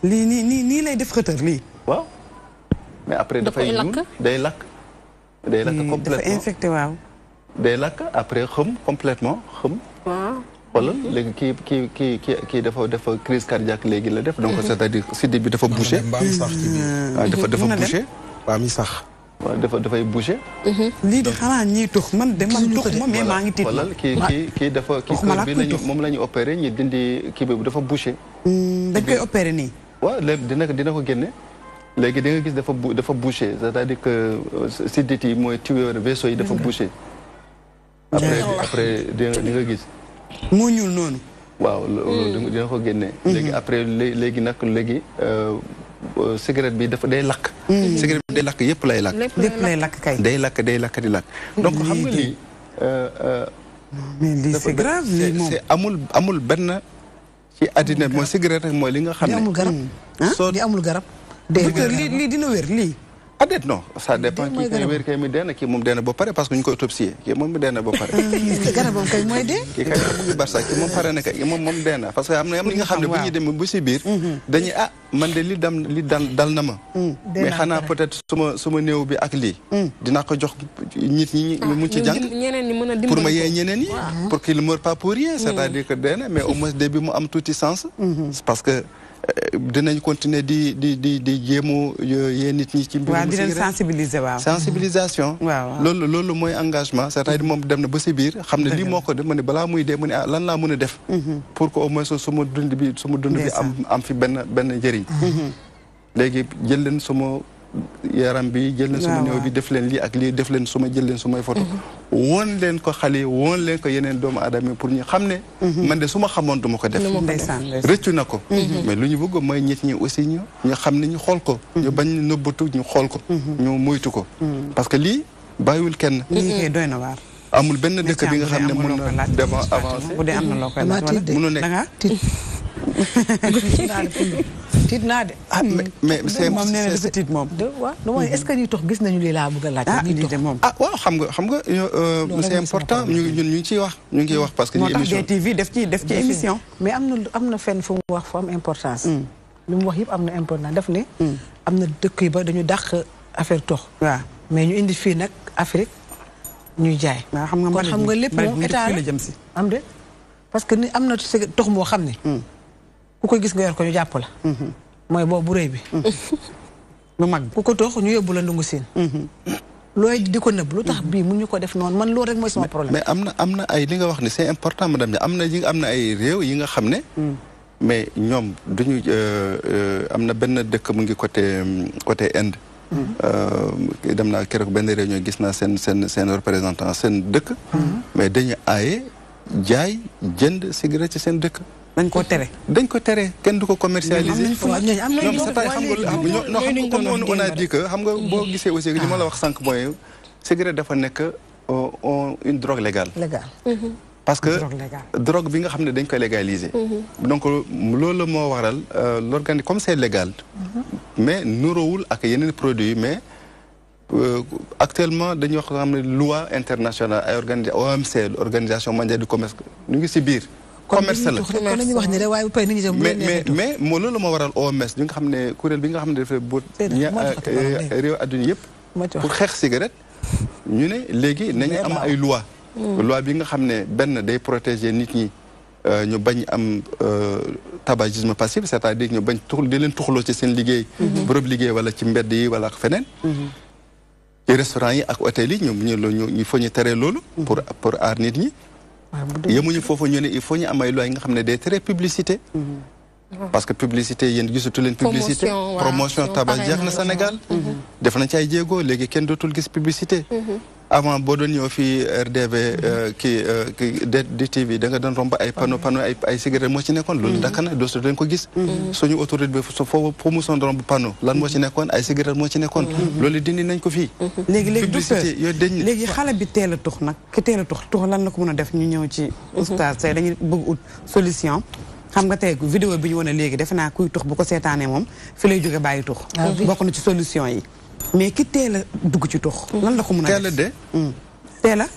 B: lii nii lay def xëtër lii.
G: waaw mais après dafay ñuul day lakk complètement
B: dafa infecté waaw.
G: day lakk après xëm complètement xëm.
E: waaw
G: xoolal léegi kii dafa crise cardiaque léegi la def. donc c'est-à-dire sidit bi dafa bouché. dafa bouché.
D: waa mi sax.
G: waaw dafay bouché.
B: lii di xanaa ñiy tux man tux ma mais maa ngi tiit.
G: xoolal kii dafa kër bi moom la ñu opéré ñi dindi kii bi dafa bouché.
B: dañ koy opéré nii.
G: waaw léegi dina ko génne léegi di nga gis dafa bouché c'est-à-dire que sidit yi mooy tuyaux vaisseau yi dafa bouché. après di nga gis.
B: moo ñuul noonu.
G: waaw loolu dina ko génne. léegi après léegi nag léegi cigarette bi dafa day lakk. cigarette bi day lakk yëpp lay lakk.
B: lépp lay lakk kay.
G: day lakk di lakk. donc xam nga lii.
B: mais lii c'est grave lii moom
G: c'est amul benn ci àddina mooy cigarette rek mooy li nga xam ne.
F: amul garab. soo di amul garab.
B: lii dina wér lii.
G: déet non ça dépend kii kay wér kay mi dee na kii moom dee na ba pare parce que ñu koy autopsier kii moom mi dee na ba pare.
F: garabam kay mooy dee.
G: kii kay mu ngi barsa kii moom pare na kay moom dee na parce que am na li nga xam ne bu ñuy dem bu si biir. dañuy man de li dal na ma. mais xanaa peut-être suma néew bi ak lii. dinaa ko jox nit ñi ñu mun ci jàng.
E: ñeneen ñi mën a dimbali
G: pour ma yee ñeneen ñi. pour qu'il ne meure pas pour rien. c'est-à-dire que dee na mais au moins début mu am tuuti sens. parce que. dinañ continuer di jéemu yee nit ñi ci mbirum
B: di leen sensibiliser waaw.
G: sensibilisation.
B: waaw
G: loolu mooy engagement c'est-à-dire moom dem na ba si biir xam ne lii moo ko def ma ne balaa muy dee mu ne lan laa mën a def. pour que au moins suma dund bi am fi benn njëriñ. léegi jël leen suma yaram bi jël leen suma néew bi def leen lii ak lii def leen jël leen sumay photo woon leen ko xale yi woon leen ko yeneen doomu aadama yi pour ñu xam ne man de su ma xamoon du ma ko def rëccu na ko mais lu ñu bëgg mooy nit ñi aussi ñu xam ne ñu xool ko ñu bañ nëbbatu ñu xool ko ñu moytu ko parce que lii bàyyiwul kenn
B: lii kay doy na waar
G: amul benn dëkk bi nga xam ne mën na dem avancé
B: bu dee am na loo koy laaj
G: mënu nekk
F: tiit naa de.
G: mais c'est
B: moom nee na dafa tiit moom.
F: waaw est-ce que ñuy tox gis nañu lii laa bëgg a laaj.
B: lii de moom.
G: waaw xam nga c'est important ñun ñu ngi ciy wax. ñu ngi ciy wax parce que.
B: moo tax DTV def ci émission.
F: mais am na fenn fu mu wax fu am importance. li mu wax yëpp am na importance daf ne. am na dëkk yi ba dañu dàq affaire tox.
B: waaw
F: mais ñu indi fii nag Afrique ñuy jaay.
B: waaw xam nga
F: kon xam nga lépp moom état la
B: jëm si.
F: am de parce que ni am na tox moo xam ne. ku ko gis nga yor ko ñu jàpp la. mooy boobu bu rëy bi.
B: lu mag
F: ku ko tox ñu yóbbu la ndungu siin. looy di ko nëbb lu tax bii mun ñu ko def noonu man loolu rek mooy sama problème.
G: mais am na ay li nga wax ne c'est important madame am na ay réew yi nga xam ne. mais ñoom duñu am na benn dëkk mu ngi côté Inde. dem naa keroog benn réunion gis naa seen représentant seen dëkk. mais dañu aaye jaay jënd cigarette ci seen dëkk.
B: dañ ko tere
G: kenn du ko commercialiser.
F: ñoom
G: on a dit que xam nga boo gisee aussi li ma la wax sànq mooy cigarette dafa nekk une drogue légale. parce que drogue bi nga xam ne dañ ko légaliser. donc loolu moo waral comme c'est légal. mais nuroowul ak yeneen produits yi mais actuellement dañuy wax xam ne loi internationale ay OMC organisation mondiale du commerce ñu ngi si biir. commerce la mais moo loolu moo waral OMS bi nga xam ne kuréel bi nga xam ne dafa boot réew adduna yëpp pour xeex cigarette ñu ne léegi nañu am ay loi bi nga xam ne benn day protéger nit ñi ñu bañ am tabagisme passif c'est-à-dire ñu bañ di leen tuxloo ci seen liggéey bërëb liggéey wala ci mbedd yi wala ak feneen ci restaurant yi ak hôtel yi ñu faut ñu tere loolu pour aar nit ñi yemuñu foofu ñu ne il faut ñu am ay loi yi nga xam ne day tere publicité parce que publicité yéen gisatu leen publicité promotion tabac jeex na Sénégal def nañ ci ay jéego léegi kenn dootul gis publicité avant boo doon ñëw fii RDV DTV da nga doon romb ay panneau ay cigarette moo ci nekkoon loolu dakk na dootu leen ko gis suñu autorité bi foofu mu son romb panneau lan moo ci nekkoon ay cigarette moo ci nekkoon loolu dindi nañ ko fii
B: léegi docteur léegi xale bi teel a tux nag ki teel a tux lan la ko mën a def ñu ñëw ci oustaz tey dañuy bëgg ut solution xam nga tey vidéo bi ñu wane léegi defe naa kuy tux bu ko seetaanee moom fi lay jóge bàyyi tux bokk na ci solution yi mais ki teel a dugg ci tux lan la ko mën a def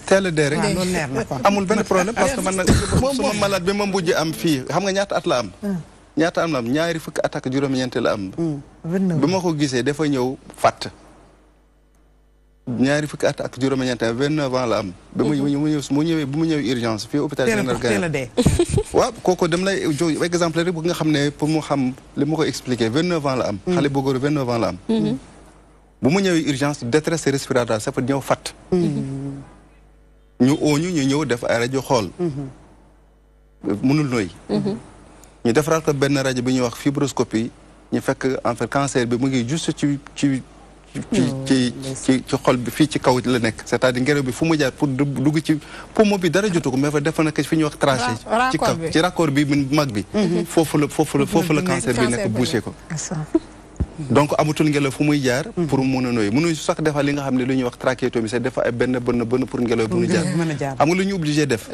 G: teel a dee rek
B: loolu leer na kon
G: amul benn problème parce que man nag suma malade bi ma mujj am fii xam nga ñaata at la am ñaari fukki at ak juróom-ñeent la am bi ma ko gisee dafa ñëw fàtt ñaari fukki at ak juróom-ñeent 29 ans la am ba mu ñëw urgence fii hôpital général Gaïndé waaw kooku dem lay jox exemple rek bu nga xam ne pour mu xam li ma ko expliquer 29 ans la am xale bu góor 29 ans la am bu mu ñëwee urgence détresse respiratoire ça fa ñëw fàtt ñu ñëw def ay rajo xool mënul noy ñu defaraat ko benn rajo bi ñuy wax fibroscopie ñu fekk en fait cancer bi mu ngi juste ci xol bi fii ci kaw la nekk c'est-à-dire ngelaw bi fu mu jaar pour dugg ci poumon bi dara jotu ko mais fa def na ko fi ñuy wax trachée ci kaw ci raccord bi mag bi foofu la cancer bi nekk bouché ko donc amatul ngelaw fu muy jaar pour mun a nooyi mënuñu sax defal li nga xam ne lu ñuy wax trachéotomie c'est dafa ay benn pour ngelaw bu ñu jaar xam nga lu ñu obligé def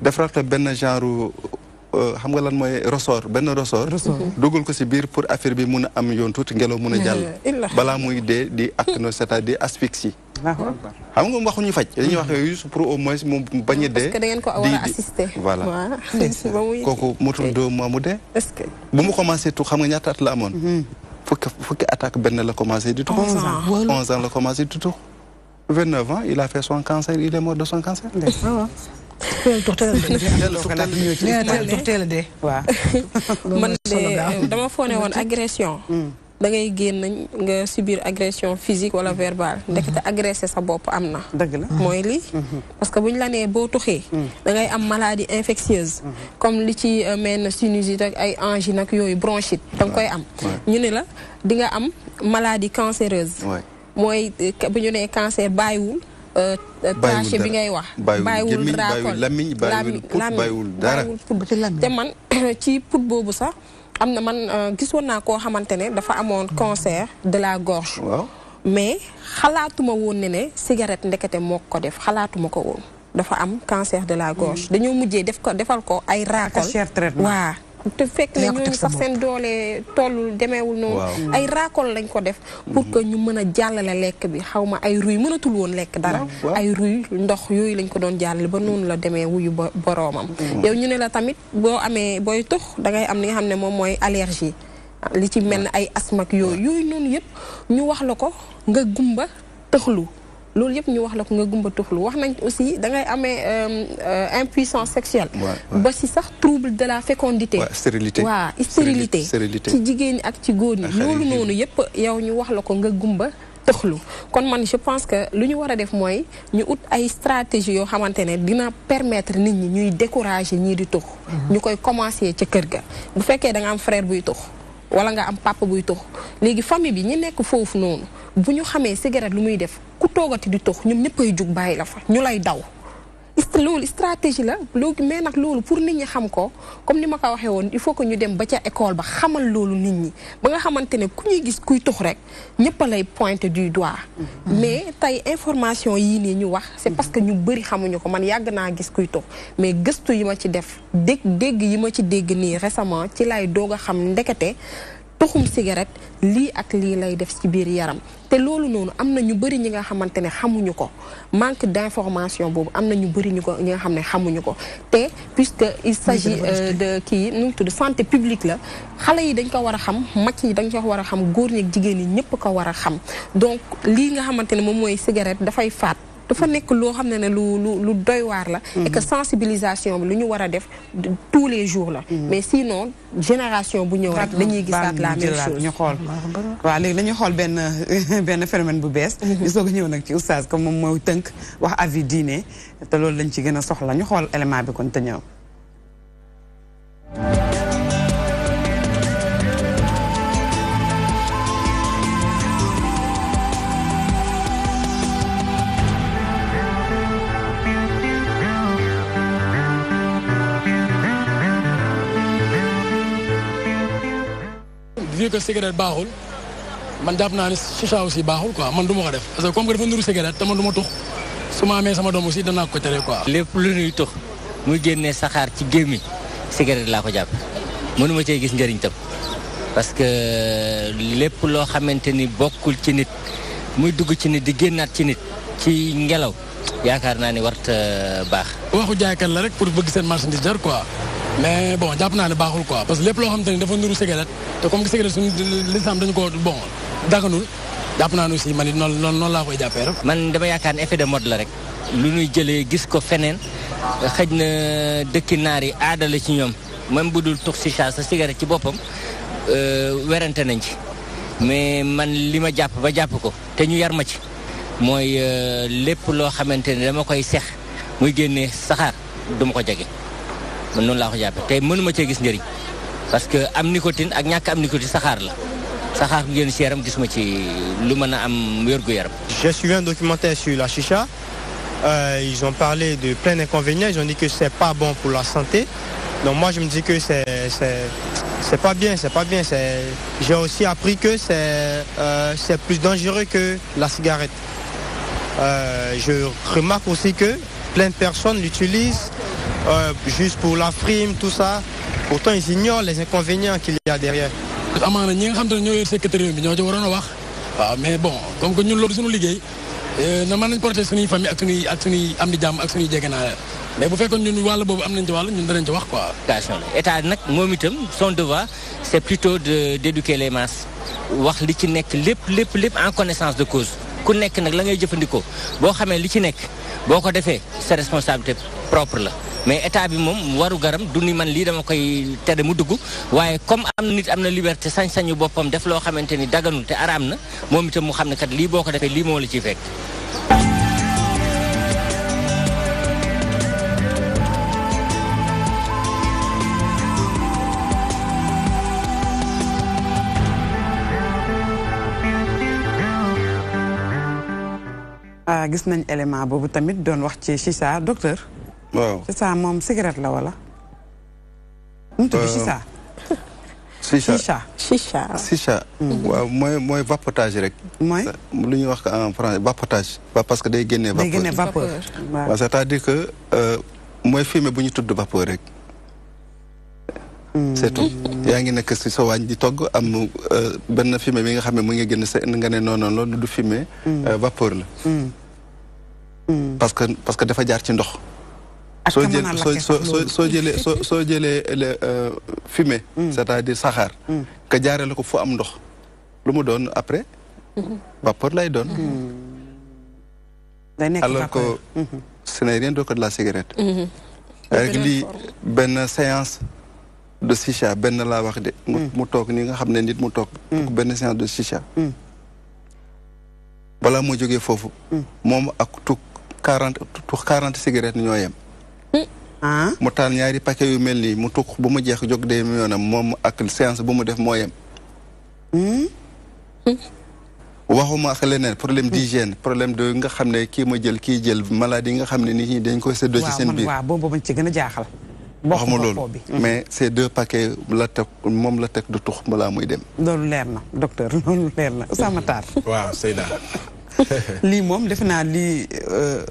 G: defaraat benn genre xam nga lan mooy ressort dugal ko si biir pour affaire bi mun a am yoon tuuti ngelaw mun a jàll balaa muy dee di acno c'est-à-dire asphyxie xam nga waxuñu faj dañuy wax yooyu pour au moins mu bañ a dee
E: parce que da ngeen ko war a assister
G: voilà kooku motul 2 mois mu dee bu mu commencé tu xam nga ñaata at la amoon fukki attaque benn la commencé di tux 11 ans la commencé di tux 29 ans il a fait son cancer il est mort de son cancer
F: teel a dee waaw
E: man de dama foone woon agression da ngay génn nga subir agression physique wala verbale ndekete agressé sa bopp am na
B: dëgg la
E: mooy lii parce que bu ñu la nee boo tuxee da ngay am maladie infectieuse comme li ci mel na sinusite ak ay angine ak yooyu bronchite da nga koy am ñu ne la di nga am maladie cancéreuse mooy bu ñu nee cancer bàyyiwul traché bi ngay wax bàyyiwul raakol
G: lamiñ bàyyiwul dara
E: te man ci put boobu sax am na man gisoon naa koo xamante ne dafa amoon cancer de la gorge mais xalaatuma woon ne cigarette ndekete moo ko def xalaatuma ko woon dafa am cancer de la gorge dañoo mujjee defal ko ay raakol waa te fekk ne ñooñu sax seen doole tollul demeewul noonu ay raakol lañ ko def pour que ñu mën a jàllale lekk bi xaw ma ay ruy mënatul woon lekk dara ay ruy ndox yooyu lañ ko doon jàllale ba noonu la demee wuyu boroomam yow ñu ne la tamit booy tux da ngay am li nga xam ne moom mooy allergie li ci mel ne ay asthme ak yooyu noonu yëpp ñu wax la ko nga gumba tëxlu loolu yëpp ñu wax la ko nga gumba tuxlu wax nañ aussi da ngay amee impuissance sexuelle ba si sax trouble de la fécondité
G: stérilité
E: stérilité ci jigéen ñi ak ci góor ñi loolu noonu yëpp yow ñu wax la ko nga gumba tëxlu kon man je pense que lu ñu war a def mooy ñu ut ay stratégie yoo xamante ne dina permettre nit ñi ñuy décourager ñii di tux ñu koy commencer ca kër ga bu fekkee da nga am frère buy tux wala nga am papa buy tux léegi famille bi ñi nekk foofu noonu bu ñu xamee cigarette lu muy def ku toogati di tux ñoom ñëppay jug bàyyi la fa ñu lay daw loolu stratégie la loolu mais nag loolu pour nit ñi xam ko comme ni ma ko waxee woon il faut que ñu dem ba ca école ba xamal loolu nit ñi ba nga xamante ne ku ñuy gis kuy tux rek ñëpp a lay pointer du doigt mais tey information yii nii ñu wax c'est parce que ñu bëri xamuñu ko man yàgg naa gis kuy tux mais gëstu yi ma ci def dégg yi ma ci dégg nii récemment ci lay doog a xam ndekete tuxum cigarette lii ak lii lay def ci biir yaram te loolu noonu am na ñu bëri ñi nga xamante ne xamuñu ko manque d'information boobu am na ñu bëri ñi nga xam ne xamuñu ko te puisque il s'agit de kii nu mu tudd santé publique la xale yi dañ ko war a xam mag yi dañ ko war a xam góor ñi ak jigéen ñi ñëpp ko war a xam donc lii nga xamante ne moom mooy cigarette dafay faat dafa nekk loo xam ne lu doy waar la et que sensibilisation bi lu ñu war a def tous les jours la mais sinon génération bu ñëw rek dañuy gisaat la même chose
B: ñu xool waaw léegi dañuy xool benn phénomène bu bees ñu soog a ñëw nag ci oustaz comme moom mooy tënk wax avis diine te loolu lañ ci gën a soxla ñu xool élément bi kon te ñëw
Q: vu que cigarette baaxul man jàpp naa ne chicha aussi baaxul quoi man du ma ko def parce que comme que dafa nuru cigarette te man du ma tux su ma amee sama doom aussi danaa ko tere quoi.
R: lépp lu ñuy tux muy génnee saxaar ci gémmi cigarette laa ko jàpp mënuma cee gis njëriñ tam parce que lépp loo xamante ni bokkul ci nit muy dugg ci nit di génnaat ci nit ci ngelaw yaakaar naa ni warta baax.
Q: waxu jaaykat la rek pour bëgg seen marchandise jar quoi. mais bon jàpp naa ne baaxul quoi parce que lépp loo xamante ni dafa nuru cigarette te comme que cigarette suñu lislam dañu ko bon daganul jàpp naa ne aussi man it noonu laa koy jàppee rek.
R: man dama yaakaar ne effet de mode la rek lu ñuy jëlee gis ko feneen xëj na dëkki naar yi aada la ci ñoom même bu dul tux chicha sa cigarette ci boppam werante nañ ci mais man li ma jàpp ba jàpp ko te ñu yar ma ci mooy lépp loo xamante ni dama koy sex muy génnee saxaar duma ko jege. man noonu laa ko jàppe te mënuma cee gis njëriñ parce que am nicotine ak ñàkk am nicotine saxaar la saxaar gu génn ci yaram gisuma ci lu mën a am wér-gu-yaram.
S: J'ai suivi un documentaire sur la chicha. Ils ont parlé de plein d'inconvénients. Ils ont dit que c'est pas bon pour la santé. Donc moi je me dis que c'est pas bien, c'est pas bien. J'ai aussi appris que c'est plus dangereux que la cigarette. Je remarque aussi que plein de personnes l'utilisent juste pour la frime, tout ça. Pourtant ils ignorent les inconvénients qu'il y a derrière.
Q: amaana ñi nga xam te ne ñoo yor secrétaire bi ñoo ci waroon a wax. waaw mais bon comme que ñun loolu suñu liggéey na mën nañ protéger suñuy famille ak suñuy am di jàmm ak suñuy jegenaale mais bu fekkoon ñun wàll boobu am nañ ci wàll ñun danañ ci wax quoi.
R: état nag moom itam son devoir c'est plutôt d'éduquer les masses wax li ci nekk lépp en connaissance de cause ku nekk nag la ngay jëfandikoo boo xamee li ci nekk boo ko defee sa responsabilité propre la. mais état bi moom waru garam du ni man lii dama koy tere mu dugg waaye comme am na nit am na liberté sañ-sañu boppam def loo xamante ni daganul te araam na moom itam mu xam ne kat lii boo ko defee lii moo la ciy fekk.
B: gis nañ élément boobu tamit doon wax ci chicha docteur.
G: waaw
B: chicha moom cigarette la wala. mu tudd chicha.
G: chicha. waaw mooy vapotage rek.
B: mooy
G: lu ñuy wax en français vapotage. parce que day génnee vapeur.
B: day génnee vapeur.
G: waaw c'est-à-dire que mooy fumée bu ñu tudd vapeur rek. c'est tout yaa ngi nekk si sa waañ di togg am benn fumée bi nga xam ne mu ngi génn sa nga ne non loolu du fumée. vapeur la. parce que dafa jaar ci ndox. soo jëlee fumée. c'est-à-dire saxaar. que jaaree la ko fu am ndox. lu mu doon après. vapeur lay doon. alors que ce n'est rien d'autre que de la cigarette. avec lii benn séance de chicha benn laa wax de. mu toog ni nga xam ne nit mu toog. benn séance de chicha. balaa moo jógee foofu. moom ak tukk 40 cigarettes ñoo yem. mu taal ñaari paquet yu mel nii mu tukk bu mu jeex jóg dee yoonam moom ak séance bu mu def moo yem. waxuma ak leneen problème d'hygiène problème de nga xam ne kii ma jël kii jël maladie nga xam ne nit ñi dañ koy séddoo ci seen biir.
B: waaw boobu ci gën a jaaxal.
G: waxuma loolu mais ces 2 paquets la teg moom la teg du tux balaa muy dem.
B: loolu leer na docteur loolu leer na Ousama Tar.
D: waaw Seyda.
B: lii moom defe naa lii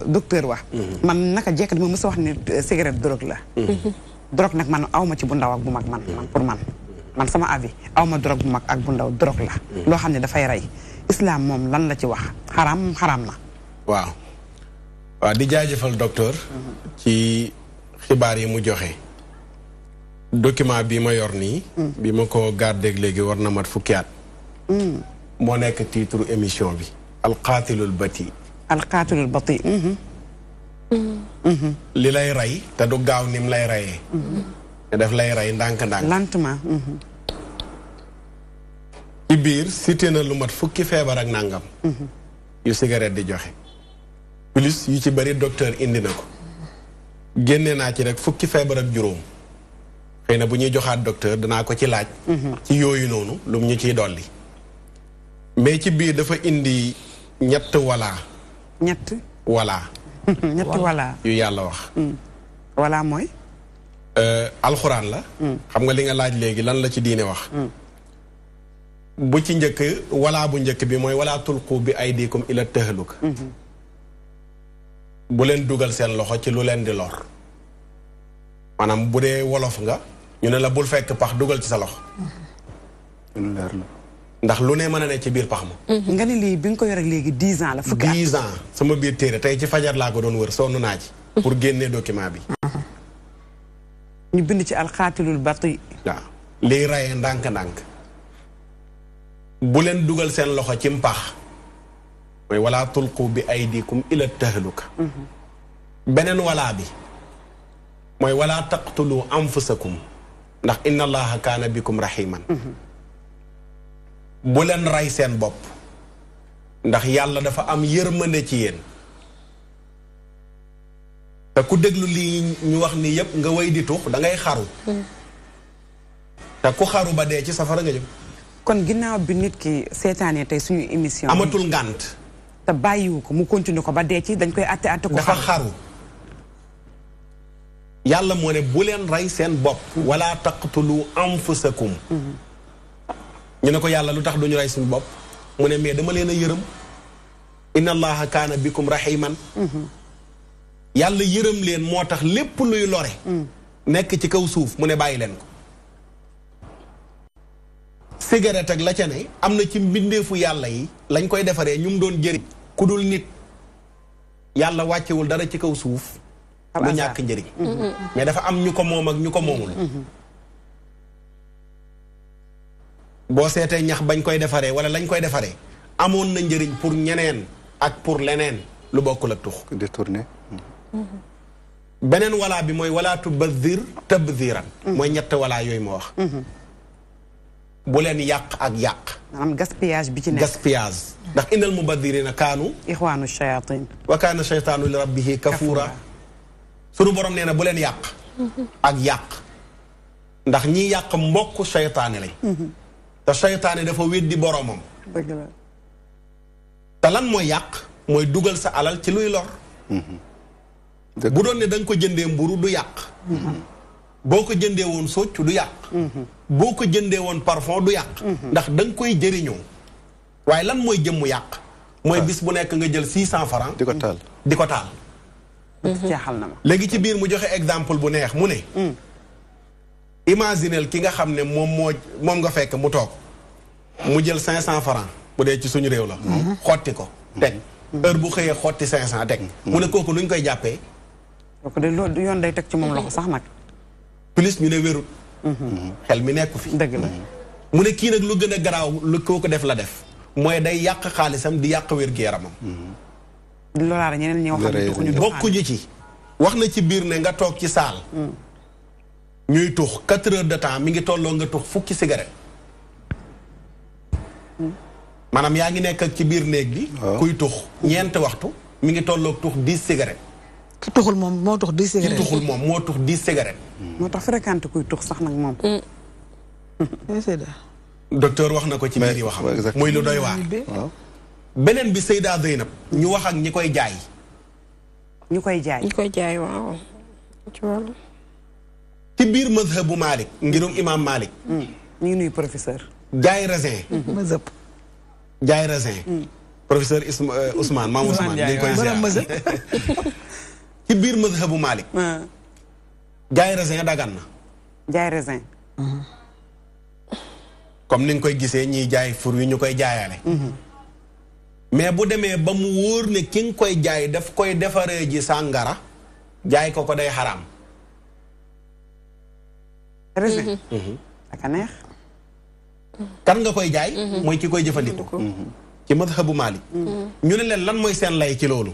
B: docteur wax. man naka jekk dama mës a wax ni cigarette drogue la. drogue nag man awma ci bu ndaw ak bu mag man pour man sama avis awma drogue bu mag ak bu ndaw drogue la. loo xam ne dafay rey. islam moom lan la ci wax xaraam na.
D: waaw di jaajëfal docteur. ci xibaar yi mu joxe. document bi ma yor nii. bi ma ko gàddeeg léegi war na mat fukki at. moo nekk titre émission bi. alqaatilul bati.
B: alqaatilul bati.
D: li lay rey te du gaaw nim lay reyee. te daf lay rey ndànk-ndànk.
B: lentement.
D: ci biir cité na lu mat fukki feebar ak nangam. yu cigarette di joxe. plus yu ci bari docteur indi na ko. génne naa ci rek fukki feebar ak juróom. xëy na bu ñuy joxaat docteur danaa ko ci laaj. ci yooyu noonu lu mu ñu ciy dolli. mais ci biir dafa indi ñett wala.
B: ñett wala.
D: yu yàlla wax.
B: wala mooy.
D: alxuraan la. xam nga li nga laaj léegi lan la ci diine wax. bu ci njëkk wala bu njëkk bi mooy wala tulqu bi aydikum ila tahluka. bu leen dugal seen loxo ci lu leen di lor. maanaam bu dee wolof nga ñu ne la bul fekk pax dugal ci sa loxo. ndax lu ne mën a ne ci biir pax ma.
B: nga ne lii bi nga ko yor ak léegi 10 ans la. fukki at
D: 10 ans sama biir téere tey ci fajar laa ko doon wër sonn naa ci. pour génnee document bi.
B: ñu bind ci alxaatilul bati.
D: waaw liy rayee ndànk-ndànk. bu leen dugal seen loxo ci mpax. mooy wala tulqu bi aydikum ila tahluka. beneen walaa bi. mooy wala taqtulu anfusakum. ndax inna allaha kaana bikum rahiman. bu leen rey seen bopp. ndax yàlla dafa am yërmande ci yéen. te ku déglu lii ñu wax ni yépp nga way di tux da ngay xaru. te ku xaru ba dee ci safara nga jëm.
B: kon ginnaaw bi nit ki seetaanee tey suñu émission.
D: amatul ngànt.
B: te bàyyiwu ko mu continuer ko ba dee ci dañ koy atte ko.
D: dafa xaru. yàlla moo ne bu leen rey seen bopp. wala taqtulu anfusakum. ñu ne ko yàlla lu tax duñu rey suñu bopp. mu ne mais dama leen a yërëm. inna allaha kaana bikum rahiman. yàlla yërëm leen moo tax lépp luy lore. nekk ci kaw suuf mu ne bàyyi leen ko. cigarette ak la ca ne am na ci mbindeefu yàlla yi lañ koy defaree ñu mu doon jëriñ. ku dul nit yàlla wàccewul dara ci kaw suuf. lu ñàkk njëriñ. mais dafa am ñu ko moom ak ñu ko moomul. boo seetee ñax bañ koy defaree wala lañ koy defaree amoon na njëriñ pour ñeneen ak pour leneen lu bokkul ak tux.
G: détourné.
D: beneen walaa bi mooy walaa tubazir tabziran. mooy ñett walaa yooyu ma wax. bu leen yàq ak yàq.
B: maanaam gaspillage bi ci nekk.
D: gaspillage ndax innal mubazirina kaanu.
B: ixwaanu shayatin.
D: wa kaana shaytaanu li rabbihi kafuura. sunu borom nee na bu leen yàq. ak yàq. ndax ñi yàq mbokk shaytaane lañ. te shaytaane dafa weddi boromam.
B: dëgg la.
D: te lan mooy yàq mooy dugal sa alal ci luy lor. bu doon ne da nga ko jëndee mburu du yàq. boo ko jëndee woon soccu du yàq. boo ko jëndee woon parfum du yàq. ndax da nga koy jëriñoo. waaye lan mooy jëmmu yàq. mooy bis bu nekk nga jël 600 francs.
G: di ko taal
D: di ko taal.
B: jaaxal na ma.
D: léegi ci biir mu joxe exemple bu neex mu ne. imaginel ki nga xam ne moom nga fekk mu toog. mu jël 500 francs bu dee ci suñu réew la. xotti ko teg. heure bu xëyee xotti 500 teg. mu ne kooku luñ koy jàppee.
B: kooku de loolu yoon day teg ci moom loxo sax nag.
D: plus ñu ne wérut. xel mi nekku fi.
B: dëgg la.
D: mu ne kii nag lu gën a garaaw lu kooku def la def. mooy day yàq xaalisam di yàq wér-gu-yaramam.
B: loolaa ñeneen ñoo xam ne tuxuñu
D: bokkuñu ci. wax na ci biir ne nga toog ci saal. ñuy tux 4 heures de temps mi ngi tolloo nga tux fukki cigarette. maanaam yaa ngi nekk ak ci biir néeg bi. kuy tux ñeenti waxtu mi ngi tolloog tux 10 cigarette.
F: ki tuxul moom moo tux 10 cigarette.
D: ki tuxul moom moo tux 10 cigarette.
B: moo tax fréquente kuy tux sax nag moom.
D: docteur wax na ko ci biir yi waxam. muy lu doy waar. beneen bi Seyda Zeynab ñu wax ak ñi koy jaay.
B: ñu koy jaay.
E: ñu koy jaay waaw.
D: ci biir mazhabu Malik ngirum imam Malik.
B: ñu ngi nuyu professeur.
D: jaay raisin.
F: mazhab.
D: jaay raisin. professeur Ousmane Maam Ousmane ñu ngi koy ziar ci biir mazhabu Malik. jaay raisin dagan na.
B: jaay raisin.
D: comme ni nga koy gisee ñiy jaay fur wi ñu koy jaayaale. mais bu demee ba mu wóor ne ki nga koy jaay daf koy defaree ji sàngara jaay ko day xaraam.
B: raisin. aka neex.
D: kan nga koy jaay. mooy ki koy jëfandikoo. ci madhabu Maalik. ñu ne leen lan mooy seen lay ci loolu.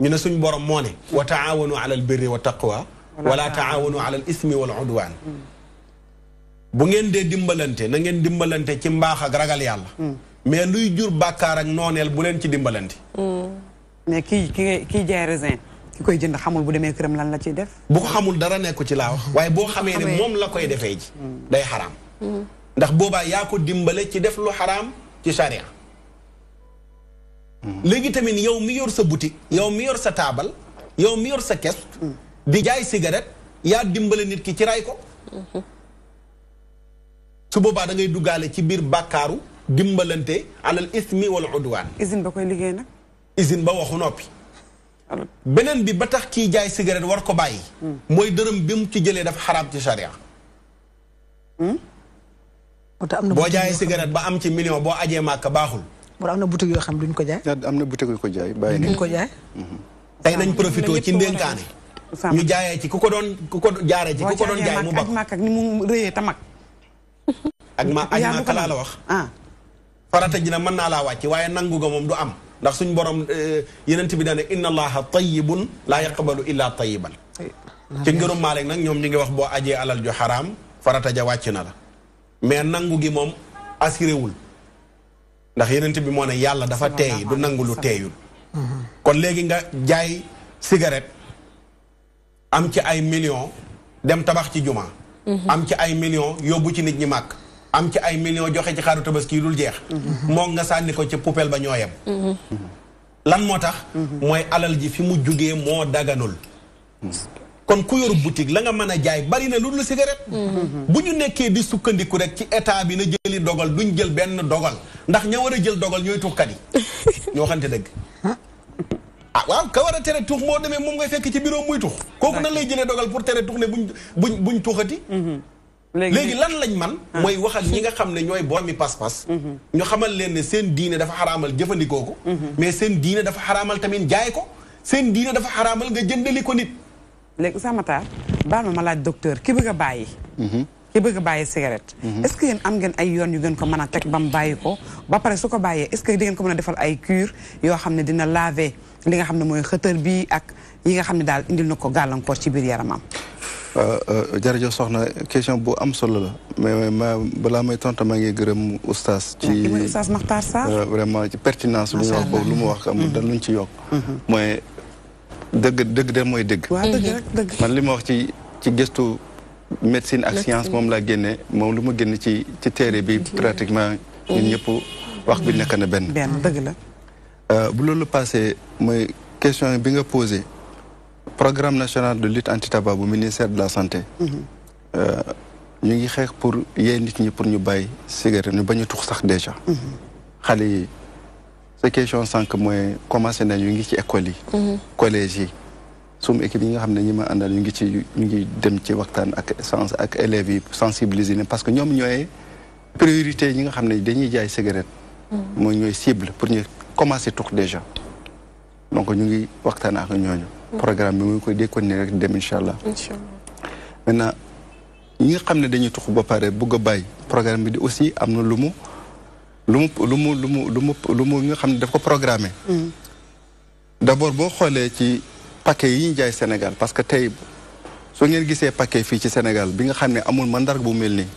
D: ñu ne suñ borom moo ne. wa taawanu ala al birri wa taqwa. wala taawanu ala al ismi wal udwaan. bu ngeen dee dimbalante na ngeen dimbalante ci mbaax ak ragal yàlla. mais luy jur bàkkaar ak nooneel bu leen ci dimbalante.
B: mais kii jaay raisin ki koy jënd xamul bu demee këram lan la ciy def.
D: bu ko xamul dara nekku ci laa wax. waaye boo xamee ne moom la koy defee ji. day xaraam. ndax boobaa yaa ko dimbale ci def lu xaraam ci charia. léegi tamit yow mi yor sa boutique yow mi yor sa taabal yow mi yor sa kes di jaay cigarette yaa dimbale nit ki ci ray ko. su boobaa da ngay duggaale ci biir bàkkaaru dimbalante alal ismi wal udwaan.
B: usine ba koy liggéey nag.
D: usine ba waxu noppi. beneen bi ba tax kii jaay cigarette war ko bàyyi. mooy dërëm bi mu ci jëlee dafa xaraam ci charia. boo jaayee cigarette ba am ci million boo ajee màkk baaxul.
F: moo am na boutique yoo xam duñ ko jaay.
G: am na boutique yu ko jaay bàyyi
F: duñ ko jaay.
D: tey nañ profité ci ndénkaane. ñu jaayee ci ku ko doon jaaree ci ku ko doon jaay mu baax.
B: aj màkk ak ni mu rëyee ta mag.
D: ak aj màkk laa la wax. farata ji na mën naa laa wàcc waaye nangu ga moom du am. ndax suñ borom yenent bi daane inna allaha tayyibun laa yaqbalu illa tayyiban. ci ngërum Maalik nag ñoom ñi ngi wax boo ajee alal ju xaraam farata ja wàcc na la. mais nangu gi moom assuré wul. ndax yenent bi moo ne yàlla dafa teey du nangu lu teeyul. kon léegi nga jaay cigarette am ci ay millions dem tabax ci juma. am ci ay millions yóbbu ci nit ñi màkk. am ci ay millions joxe ci xaru tabaski dul jeex moom nga sànni ko ci poubelle ba ñooyam lan moo tax mooy alal ji fi mu jugee moo daganul kon ku yoru boutique la nga mën a jaay bari na lu dul cigarette bu ñu nekkee di sukkandiku rek ci état bi na jëli dogal duñ jël benn dogal ndax ña war a jël dogal ñooy tuxkat yi ñoo xamante dëgg ah waaw ka war a tere tux moo demee moom ngay fekk ci bureau muy tux kooku nan lay jëlee dogal pour tere tux ne buñ tuxati léegi lan lañ man mooy wax ak ñi nga xam ne ñooy boromi pas-pas ñu xamal leen ne seen diine dafa xaraamal jëfandikoo ko mais seen diine dafa xaraamal tamit jaay ko seen diine dafa xaraamal nga jëndali ko nit
B: léegi Oustaz Makhtar baal ma laaj docteur ki bëgg a bàyyi ki bëgg a bàyyi cigarette est-ce que yéen am ngeen ay yoon yu ngeen ko mën a teg ba mu bàyyi ko ba pare su ko bàyyee est-ce que di ngeen ko mën a defal ay cure yoo xam ne dina laver li nga xam ne mooy xëtër bi ak yi nga xam ne daal indil na ko gàllankoor ci biir yaramam
G: jërëjëf soxna question bu am solo la mais balaa may tontu maa ngi gërëm oustaz ci
B: Oustaz Makhtar Sarr
G: vraiment ci pertinence lu mu wax boobu lu mu wax amul dañ luñ ci yokk mooy dëgg de mooy dëgg man li ma wax ci gëstu médecine ak science moom laa génne moom lu ma génn ci téere bi pratiquement ñun ñëpp wax bi nekk na benn
B: dëgg la
G: bu loolu passé mooy question bi nga posé programme national de lutte anti-tabac bu ministère de la santé ñu ngi xeex pour yee nit ñi pour ñu bàyyi cigarette ñu bañ a tux sax déjà xale yi sa question sànq mooy commencé na ñu ngi ci école yi collège yi suma équipe yi nga xam ne ñi ma àndal ñu ngi dem ci waxtaan ak élèves yi sensibiliser ne parce que ñoom ñooy priorité ñi nga xam ne dañuy jaay cigarette mooy ñooy cible pour ñu commencer tux déjà donc ñu ngi waxtaan ak ñooñu programme bi mu ngi koy déconné rek dem incha allah maintenant ñi nga xam ne dañuy tux ba pare bugg a bàyyi programme bi di aussi am na lu mu nga xam ne daf ko programmé d'abord boo xoolee ci paquet yi ñu jaay Sénégal parce que tey soo ngeen gisee paquet fii ci Sénégal bi nga xam ne amul mandarga bu mel nii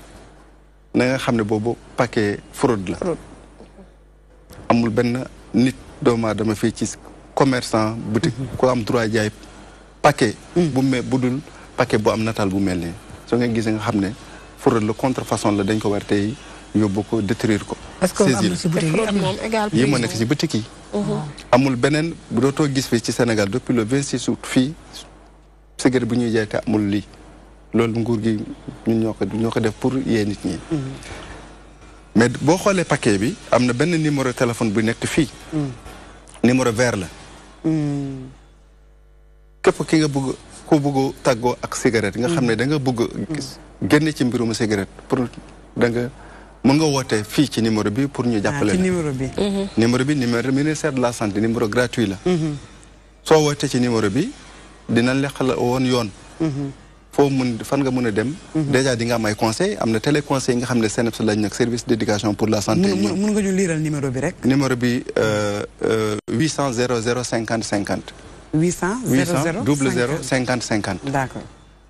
G: na nga xam ne boobu paquet fraude la amul benn nit doomu aadama fii ci commerçant boutique ku am droit jaay paquet bu dul paquet bu am nataal bu mel nii soo ngeen gisee nga xam ne fraude la contrefaçon la dañ ko war tey yóbbu ko détruire ko yi moo nekk ci boutique yi amul beneen bu dootoo gis fii ci Sénégal depuis le 26 août fii cigarette bu ñuy jaay te amul lii loolu nguur gi ñun ñoo ko def pour yee nit ñi mais boo xoolee paquet bi am na benn numéro téléphone bu nekk fii numéro vert la képp ki nga bëgg ku bëgg tàggoo ak cigarette nga xam ne da nga bëgg génne ci mbirum cigarette pour da nga mën nga woote fii ci numéro bi pour ñu jàppale la numéro bi numéro ministère de la santé numéro gratuit la soo wootee ci numéro bi dina leqal woon yoon foo mun fan nga mën a dem déjà di nga am ay conseil am na téléconseil nga xam ne CNEPS lañ nag service d'éducation pour la santé
B: mën nga ñu liiral numéro bi rek
G: numéro bi 800 00 50 50
B: 800
G: 00 50 50
B: d'accord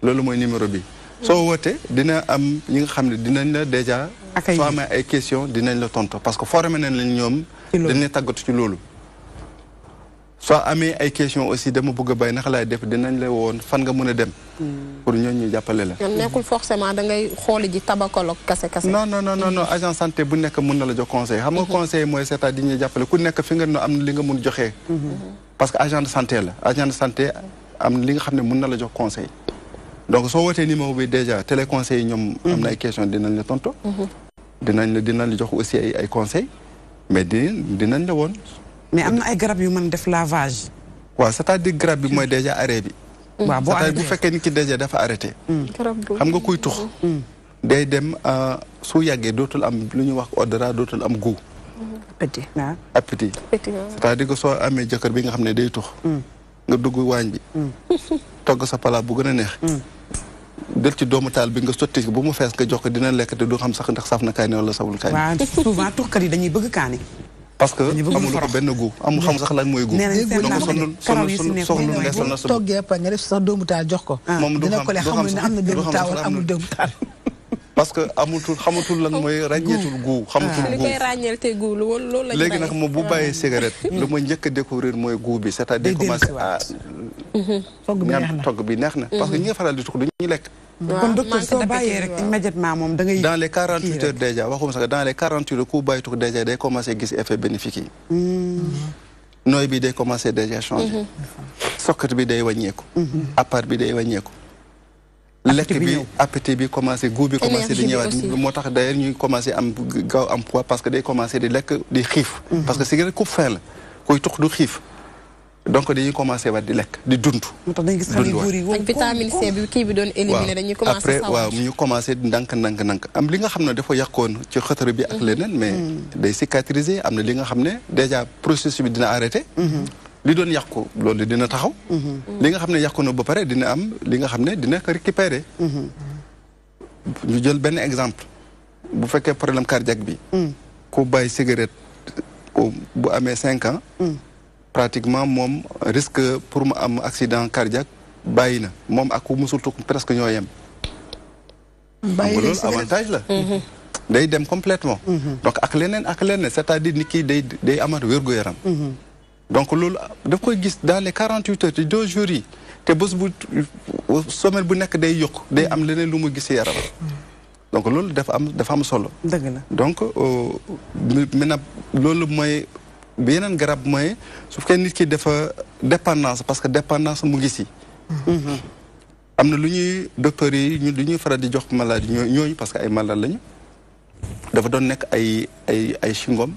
G: loolu mooy numéro bi soo wootee dina am ñi nga xam ne dinañ la déjà soo amee ay question dinañ la tontu parce que formé nañ leen ñoom dañ leen tàggatu ci loolu soo amee ay question aussi dama bëgg a bàyyi naka laay def dinañ la woon fan nga mën a dem pour ñooñu ñu jàppale la
E: nekkul forcément da ngay xooli ji tabakoloog kase
G: non agent santé bu nekk mën na la jox conseil xam nga conseil mooy c'est-à-dire ñu jàppale ku nekk fi nga no am na li nga mun joxee parce que agent de santé la agent de santé am na li nga xam ne mën na la jox conseil donc soo wootee numéro bi déjà téléconseil yi ñoom am na ay question dinañ la tontu dinañ la jox aussi ay conseil mais dinañ la woon
B: mais am na ay garab yu mën def lavage
G: waaw c'est-à-dire garab bi mooy déjà arrêt bi
B: waaw boo
G: c'est-à-dire bu fekkee ni ki déjà dafa arrêté xam nga kuy tux day dem su yàggee dootul am lu ñuy wax odorat dootul am goût appétit c'est-à-dire que soo amee jëkkër bi nga xam ne day tux nga dugg waañ bi togg sa plat bu gën a neex del ci doomu taal bi nga sotti bu mu fees nga jox ko dina lekk te du xam sax ndax saf na kaani wala saful kaani
B: waaw souvent tuxkat yi dañuy bëgg kaani
G: parce que amul ko benn goût amul xam sax lan mooy goût donc soxlul leesal na sa
F: toggee pa nga def sax doomu taal jox ko
G: moom du
F: dina ko le xamul ne am na doomu taal wala amul doomu taal
G: parce que xamatul lan mooy ràññeetul goût xamatul goût
E: li koy ràññeel te goût loolu la
G: léegi nag moom bu bàyyee cigarette lu ma njëkk a découvrir mooy goût bi c'est-à-dire commencé à ñaan togg bi neex na parce que ñi nga faral di tux du ñuy lekk
B: kon docteur soo bàyyee rek immédiatement moom da ngay.
G: dans les 48 heures déjà waxuma sax dans les 48 heures ku bàyyi tux déjà day commencé gis effet bénéfique yi. nooy bi day commencé déjà changer. sokkat bi day wàññeeku. appart bi day wàññeeku. lekk bi appétit bi commencé goût bi commencé di ñëwaat moo tax d'ailleurs ñuy commencé am gaaw am poids parce que day commencé di lekk di xiif. parce que cigarette coupe-faim la kuy tux du xiif. donc dañuy commencé waat di lekk di dund.
B: moo tax dañuy gis xale yu góor yi
E: ak vitamine C bi kii bi doon éliminer dañuy commencé
G: après waaw ñu commencé ndànk am li nga xam ne dafa yàqoon ci xëtër bi ak leneen mais day cicatriser am na li nga xam ne déjà processus bi dina arrêté. li doon yàqu loolu dina taxaw. li nga xam ne yàqu na ba pare dina am li nga xam ne dina ko récupérer. ñu jël benn exemple bu fekkee problème cardiaque bi. ku bàyyi cigarette bu amee 5 ans. pratiquement moom risque pour mu am accident cardiaque bàyyi na moom ak ku musul tux presque ñoo yem. bàyyi loolu avantage la. day dem complètement donc ak leneen c'est-à-dire nit ki day amat wér-gu-yaram. donc loolu daf koy gis dans les 48 heures te 2 jours yi te bés bu semaine bu nekk day yokk day am leneen lu mu gis yaram. donc loolu dafa am solo.
B: dëgg la
G: donc maintenant loolu mooy. bi yeneen garab mooy su fekkee nit ki dafa dépendance parce que dépendance mu ngi si. am na lu ñuy docteurs yi lu ñuy faral di jox maladie ñooñu parce que ay malade lañu. dafa doon nekk ay chewing-gum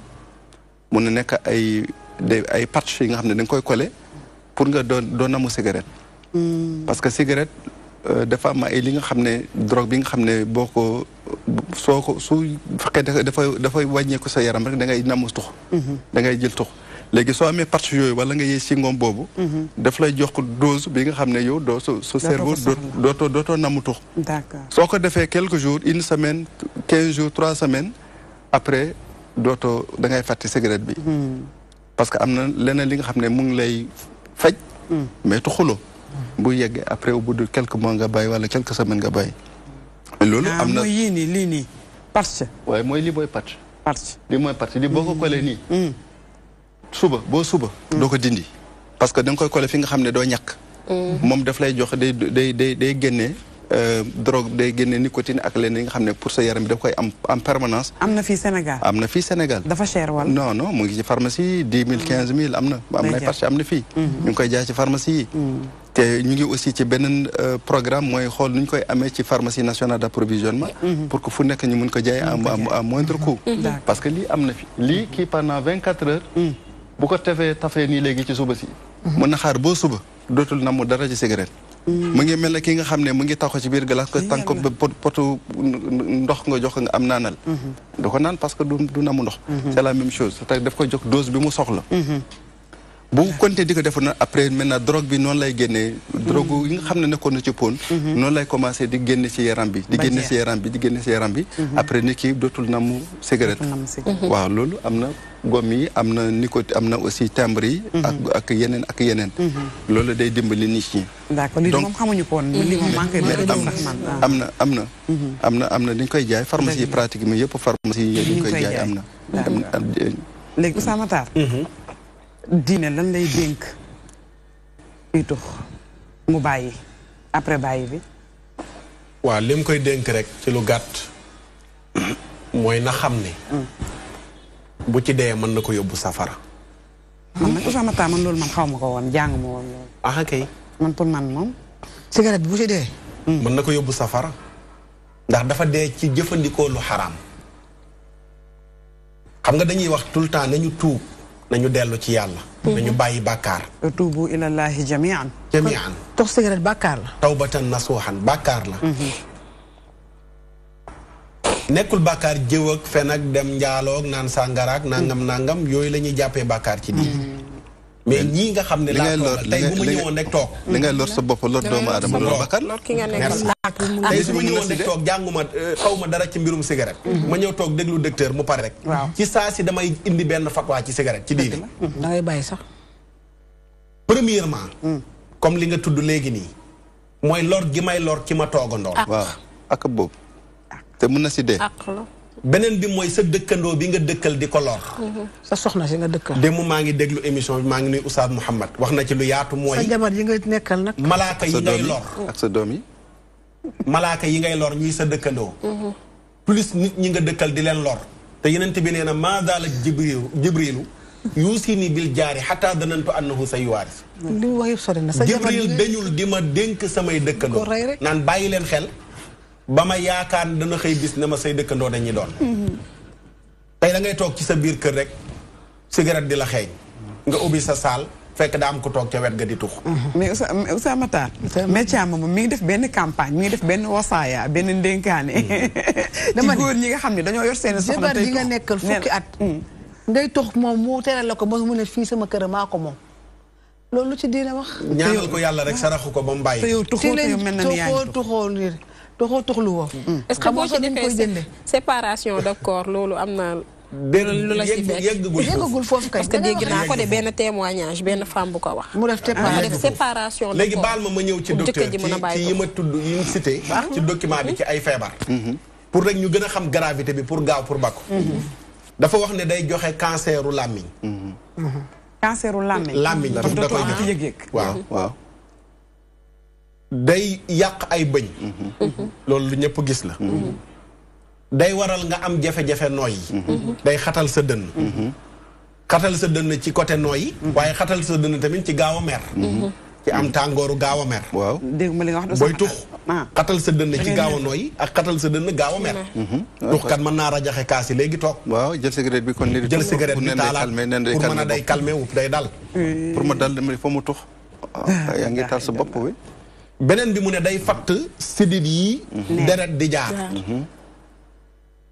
G: mun na nekk ay patch yi nga xam ne da nga koy coller pour nga doon namu cigarette. parce que cigarette dafa am ay li nga xam ne drogue bi nga xam ne boo ko su fekkee dafay wàññeeku sa yaram rek da ngay namu tux. da ngay jël tux léegi soo amee patch yooyu wala nga yee si ngoom boobu. daf lay jox dose bi nga xam ne yow doo sa cerveau dootoo namu tux.
B: d'accord
G: soo ko defee quelques jours 1 semaine 15 jours 3 semaines après dootoo da ngay fàtte cigarette bi. parce que am na leneen li nga xam ne mu ngi lay faj. mais tuxuloo. bu yeggee après au bout de quelques mois nga bàyyi wala quelques semaines nga bàyyi. loolu am na
B: mooy yii nii lii nii patch.
G: waaye mooy lii mooy patch.
B: patch
G: lii mooy patch lii boo ko colee nii. suba doo ko dindi. parce que da nga koy coller fi nga xam ne doo ñàkk. moom daf lay jox day génnee drogue day génnee nicotine ak leneen yi nga xam ne pour sa yaram bi daf koy am en permanence.
B: am na fii Sénégal.
G: am na fii Sénégal.
B: dafa cher wala.
G: non mu ngi ci pharmacie 10 000 15 000 am na. am na patch am na fii. ñu ngi koy jaay ci pharmacie yi. te ñu ngi aussi ci beneen programme mooy xool nu ñu koy amee ci pharmacie nationale d'approvisionnement. pour que fu nekk ñu mun ko jaay à moindre coût. parce que lii am na fi lii kii pendant 24 heures. bu ko tafee nii léegi ci suba si. mën na xaar boo suba dootul namu dara ci cigarette. mu ngi mel ne ki nga xam ne mu ngi taxaw ci biir glace ko tànk ko potu ndox nga jox nga am naanal. da ko naan parce que du namu ndox. c'est la même chose te daf koy jox dose bi mu soxla. bu continuer di ko def na après maintenant drogue bi noonu lay génnee. drogue yi nga xam ne nekkoon na ci pon. noonu lay commencé di génne ci yaram bi. di génne ci yaram bi après nit ki dootul namu cigarette. waaw loolu am na gomme yi am na nicotine am na aussi timbre yi. ak yeneen. loolu day dimbali nit ñi.
B: d'accord lii moom xamuñu ko woon. lii moom manqué
G: am na dañ koy jaay pharmacie yi pratiquement yëpp pharmacie yi dañ koy jaay am na.
B: léegi Ousama Matar. diine lan lay dénk kuy tux mu bàyyi après bàyyi bi.
D: waaw li mu koy dénk rek ci lu gàtt mooy na xam ne. bu ci dee mën na ko yóbbu safara.
B: man nag Ousama Matar man loolu man xaw ma ko woon jàng ma woon loolu.
D: ah kay.
B: man pour man moom.
F: cigarette bi bu ci dee.
D: mën na ko yóbbu safara. ndax dafa dee ci jëfandikoo lu xaraam. xam nga dañuy wax tout le temps nañu tuub. nañu dellu ci yàlla. nañu bàyyi bàkkaar.
B: tuubu ilallahi jamian.
F: tox cigarette bàkkaar la.
D: tawbatan nasuuxan bàkkaar la. nekkul bàkkaar jëw ak fen ak dem njaaloog naan sàngaraak nangam yooyu la ñuy jàppee bàkkaar ci diine. mais ñii nga xam ne laa toogal tey bu ma ñëwoon rek toog.
G: li ngay lor sa bopp lor doomu aadama loolu bàkkaar la.
D: tey su ma ñëwoon rek toog jànguma xaw ma dara ci mbirum cigarette. ma ñëw toog déglu docteur mu pare rek. ci saa si damay indi benn fatwa ci cigarette ci diine.
F: da ngay bàyyi sax.
D: premièrement. comme li nga tudd léegi nii. mooy lor gi may lor ki ma toogandoon.
G: waaw ak boobu. te mën na si dee.
D: beneen bi mooy sa dëkkandoo bi nga dëkkal di ko lor.
F: sa soxna si nga dëkkal.
D: démb maa ngi déglu émission bi maa ngi nuyu Oustaz Mouhamed wax na ci lu yaatu mooy.
F: sa jabar yi nga nekkal nag.
D: malaaka yi ngay lor
G: ak sa doom yi.
D: malaaka yi ngay lor ñuy sa dëkkandoo plus nit ñi nga dëkkal di leen lor te yenent bi nee na maa daal ak jibrilu yuusini bil jaari xataa danantu annahu sa yuwaaris
F: li mu wax yëpp sori na
D: jibril dañul di ma dénk samay dëkkandoo naan bàyyi leen xel ba ma yaakaar dana xëy bis ne ma say dëkkandoo dañuy doon tey da ngay toog ci sa biir kër rek cigarette di la xeeñ nga ubbi sa saal fekk daa am ko toog ca wet ga di tux
B: mais Ousama Matar métier moom mi ngi def benn campagne mi ngi def benn wasaaya benn ndénkaane ci góor ñi nga xam ne dañoo yor seen soxna tey
F: di nga nekkal fukki at ngay tux moom mu teral la ko ba mu ne fii sama kër maa ko moom loolu lu ci diine wax
D: ñaanal ko yàlla rek saraxu ko ba mu bàyyi
B: te yow tuxoo te yow mel na ni yaa ngi
F: tuxoo tuxlu woo
E: est-ce que boo ci defee séparation de corps loolu am na lu la ci fekk
F: yeggagul foofu kay
E: parce que dégg naa ko de benn témoignage benn femme bu ko wax
F: mu def
E: séparation de corps
D: léegi baal ma ñëw ci docteur ci yi ma tudd yi mu cité ci document bi ci ay feebar pour rek ñu gën a xam gravité bi pour gaaw pour bakku dafa wax ne day joxe canceru làmmiñ
B: canceru làmmiñ
D: làmmiñ da koy joxe waaw day yàq ay bëñ loolu lu ñëpp gis la day waral nga am jafe-jafe nooy yi day xatal sa dënn xatal sa dënn ci côté nooy yi waaye xatal sa dënn tamit ci gaaw a mer ci am tàngooru gaaw a mer
B: waaw dégg ma li nga wax
D: booy tux xatal sa dënn ci gaaw a nooy ak xatal sa dënn gaaw a mer tuxkat mën naa rajaxe kaas yi léegi toog
G: waaw jël cigarette bi kon léegi
D: jël cigarette bi taalaat pour mën a day calmer wu day dal
G: pour ma dal dama fa mu tux yaa ngi taal sa bopp wi
D: beneen bi mu ne day fatt sidit yi deret di jaar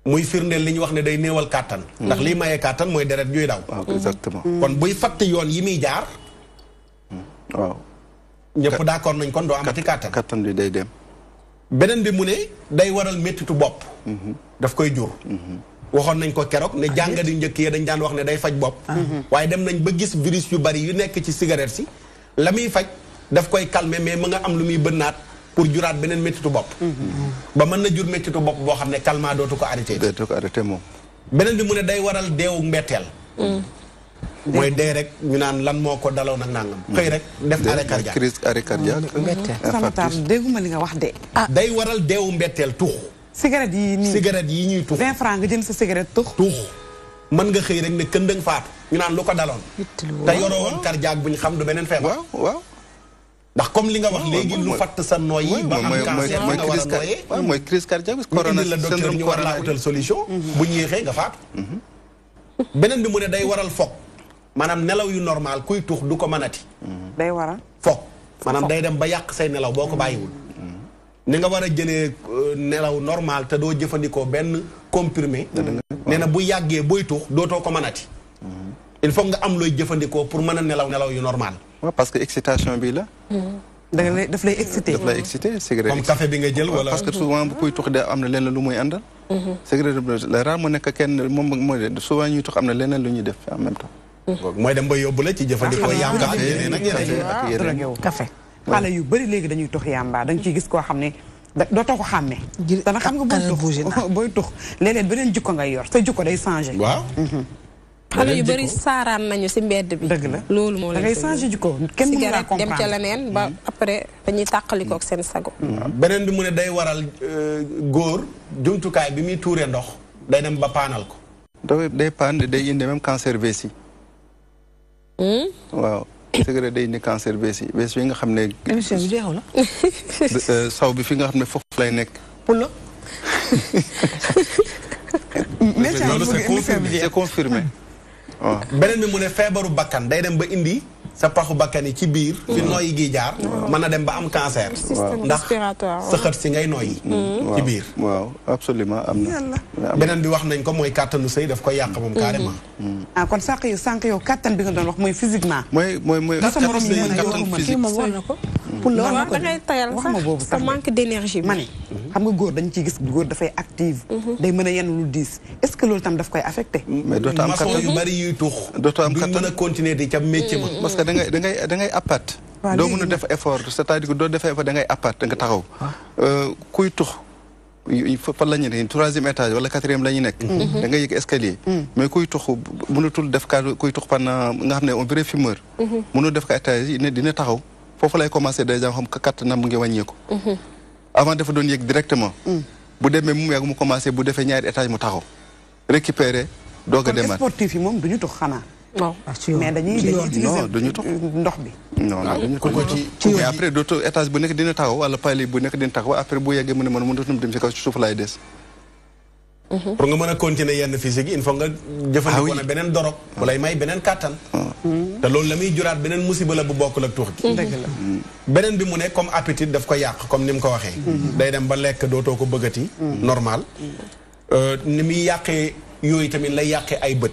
D: muy firndeel li ñu wax ne day néewal kàttan ndax liy mayee kàttan mooy deret juy daw
G: exactement
D: kon buy fatt yoon yi muy jaar
G: waaw
D: ñëpp d'accord nañ kon doo amati kàttan
G: kàttan bi day dem
D: beneen bi mu ne day waral méttitu bopp daf koy jur waxoon nañ ko keroog ne jàngadi njëkk yi dañ daan wax ne day faj bopp waaye dem nañ ba gis virus yu bari yu nekk ci cigarette si la muy faj daf koy calmer mais mu nga am lu muy bënnaat pour juraat beneen méttitu bopp ba mën na jur méttitu bopp boo xam ne calmant dootu ko arrêté
G: moom
D: beneen bi mu ne day waral deewu mbetteel mooy dee rek ñu naan lan moo ko daloon ak nangam xëy rek def arrêt cardiaque
B: Samatar dégguma li nga wax de
D: day waral deewu mbetteel tux
B: cigarette yi nii
D: cigarette yi ñuy tux
B: 20 francs nga jënd sa cigarette tux
D: mën nga xëy rek ne këndëng faatu ñu naan lu ko daloon te yoroo woon cardiaque bu ñu xam du beneen feebar
G: waaw
D: ndax comme li nga wax léegi lu fatt sa nooy yi ba am cancer nga war a nooyee
G: mooy crise cardiaque
D: corona la docteur ñu war laa utal solution bu ñu yéexee nga faatu beneen bi mu ne day waral foog maanaam nelaw yu normal kuy tux du ko mënati
B: day waral
D: foog maanaam day dem ba yàq say nelaw boo ko bàyyiwul ni nga war a jëlee nelaw normal te doo jëfandikoo benn comprimé nee na bu yàggee booy tux dootoo ko mënati il faut nga am looy jëfandikoo pour mën a nelaw yu normal
G: waaw parce que excitation bi la
B: daf lay excité
G: daf lay excité cigarette
D: comme café bi nga jël wala
G: parce que souvent bu kuy tux de am na leneen lu muy àndal cigarette la rare mu nekk kenn moom mooy souvent ñuy tux am na leneen lu ñuy def en même temps
D: mooy dem ba yóbbu la ci jëfandikoo yàmba yeneen ak yeneen
B: café xale yu bëri léegi dañuy tux yàmba da nga ciy gis koo xam ne dootoo ko xàmmee dana xam nga booy tux léeg-léeg beneen jikko ngay yor sa jikko day changé
D: waaw
E: xale yu bëri saaraan nañu si mbedd bi
B: dëgg la
E: loolu moo
B: da ngay changé jikko kenn mënu laa comprendre
E: dem ca leneen ba après dañuy tàqalikook seen sago
D: beneen bi mu ne day waral góor jumtukaay bi muy tuuree ndox day dem ba paanal ko
G: day paan day indi même cancer vessie waaw cigarette day indi cancer vessie vessie yi nga xam ne
F: émission bi jeexu
G: la saw bi fi nga xam ne foofu lay nekk
F: pour la
G: c'est confirmé
D: waaw beneen bi mu ne feebaru bakkan day dem ba indi sa paxu bakkan yi ci biir fi nooyi gi jaar mën a dem ba am cancer ndax sëxët si ngay nooyi ci biir
G: waaw absolument am na
D: beneen bi wax nañ ko mooy kàttanu sëy daf koy yàq moom carrément
B: kon sànq yow kàttan bi nga doon wax mooy physiquement
G: mooy
B: kàttan physique
F: moom war na ko pour la
E: wax da ngay tayal sax sa manque d'énergie
B: ma ne xam nga góor dañ ciy gis góor dafay active day mën a yenn lu diis est-ce que loolu tam daf koy affecté
G: mais dootoo am kattan
D: yu bari yuy tux
G: dootoo am
D: kattan mën a continuer di ca métier ma
G: parce que da ngay appart doo mën a def effort c'est-à-dire que doo defee effort da ngay appart da nga taxaw kuy tux fan la ñu ne 3e étage wala 4e la ñu nekk da ngay yëg escalier mais kuy tux mënatul def ka kuy tux pendant nga xam ne un vrai fumeur mënul def ka étage yi dina taxaw foofu lay commencé déjà xam ka kattanam mu ngi wàññeeku avant dafa doon yéeg directement. bu demee mu yàgg mu commencé bu defee ñaari étage mu taxaw récupérer doog a demaat.
B: sportif yi moom duñu tux xanaa.
E: non
B: mais dañuy utiliser
G: duñu tux
B: ndox bi.
G: non duñu ko ci mais après dootu étage bu nekk dina taxaw wala pali bu nekk dina taxaw après bu yeggee mu ne man mënatum dem ci kaw ci suuf laay des.
D: pour nga mën a continuer yenn physique yi il faut nga jëfandikoo na beneen dorog bu lay may beneen kàttan te loolu la muy juraat beneen musiba la bu bokkul ak tux gi
B: dëgg la
D: beneen bi mu ne comme appétit daf ko yàq comme ni mu ko waxee day dem ba lekk dootoo ko bëggati normal ni muy yàqee yooyu tamit lay yàqee ay bët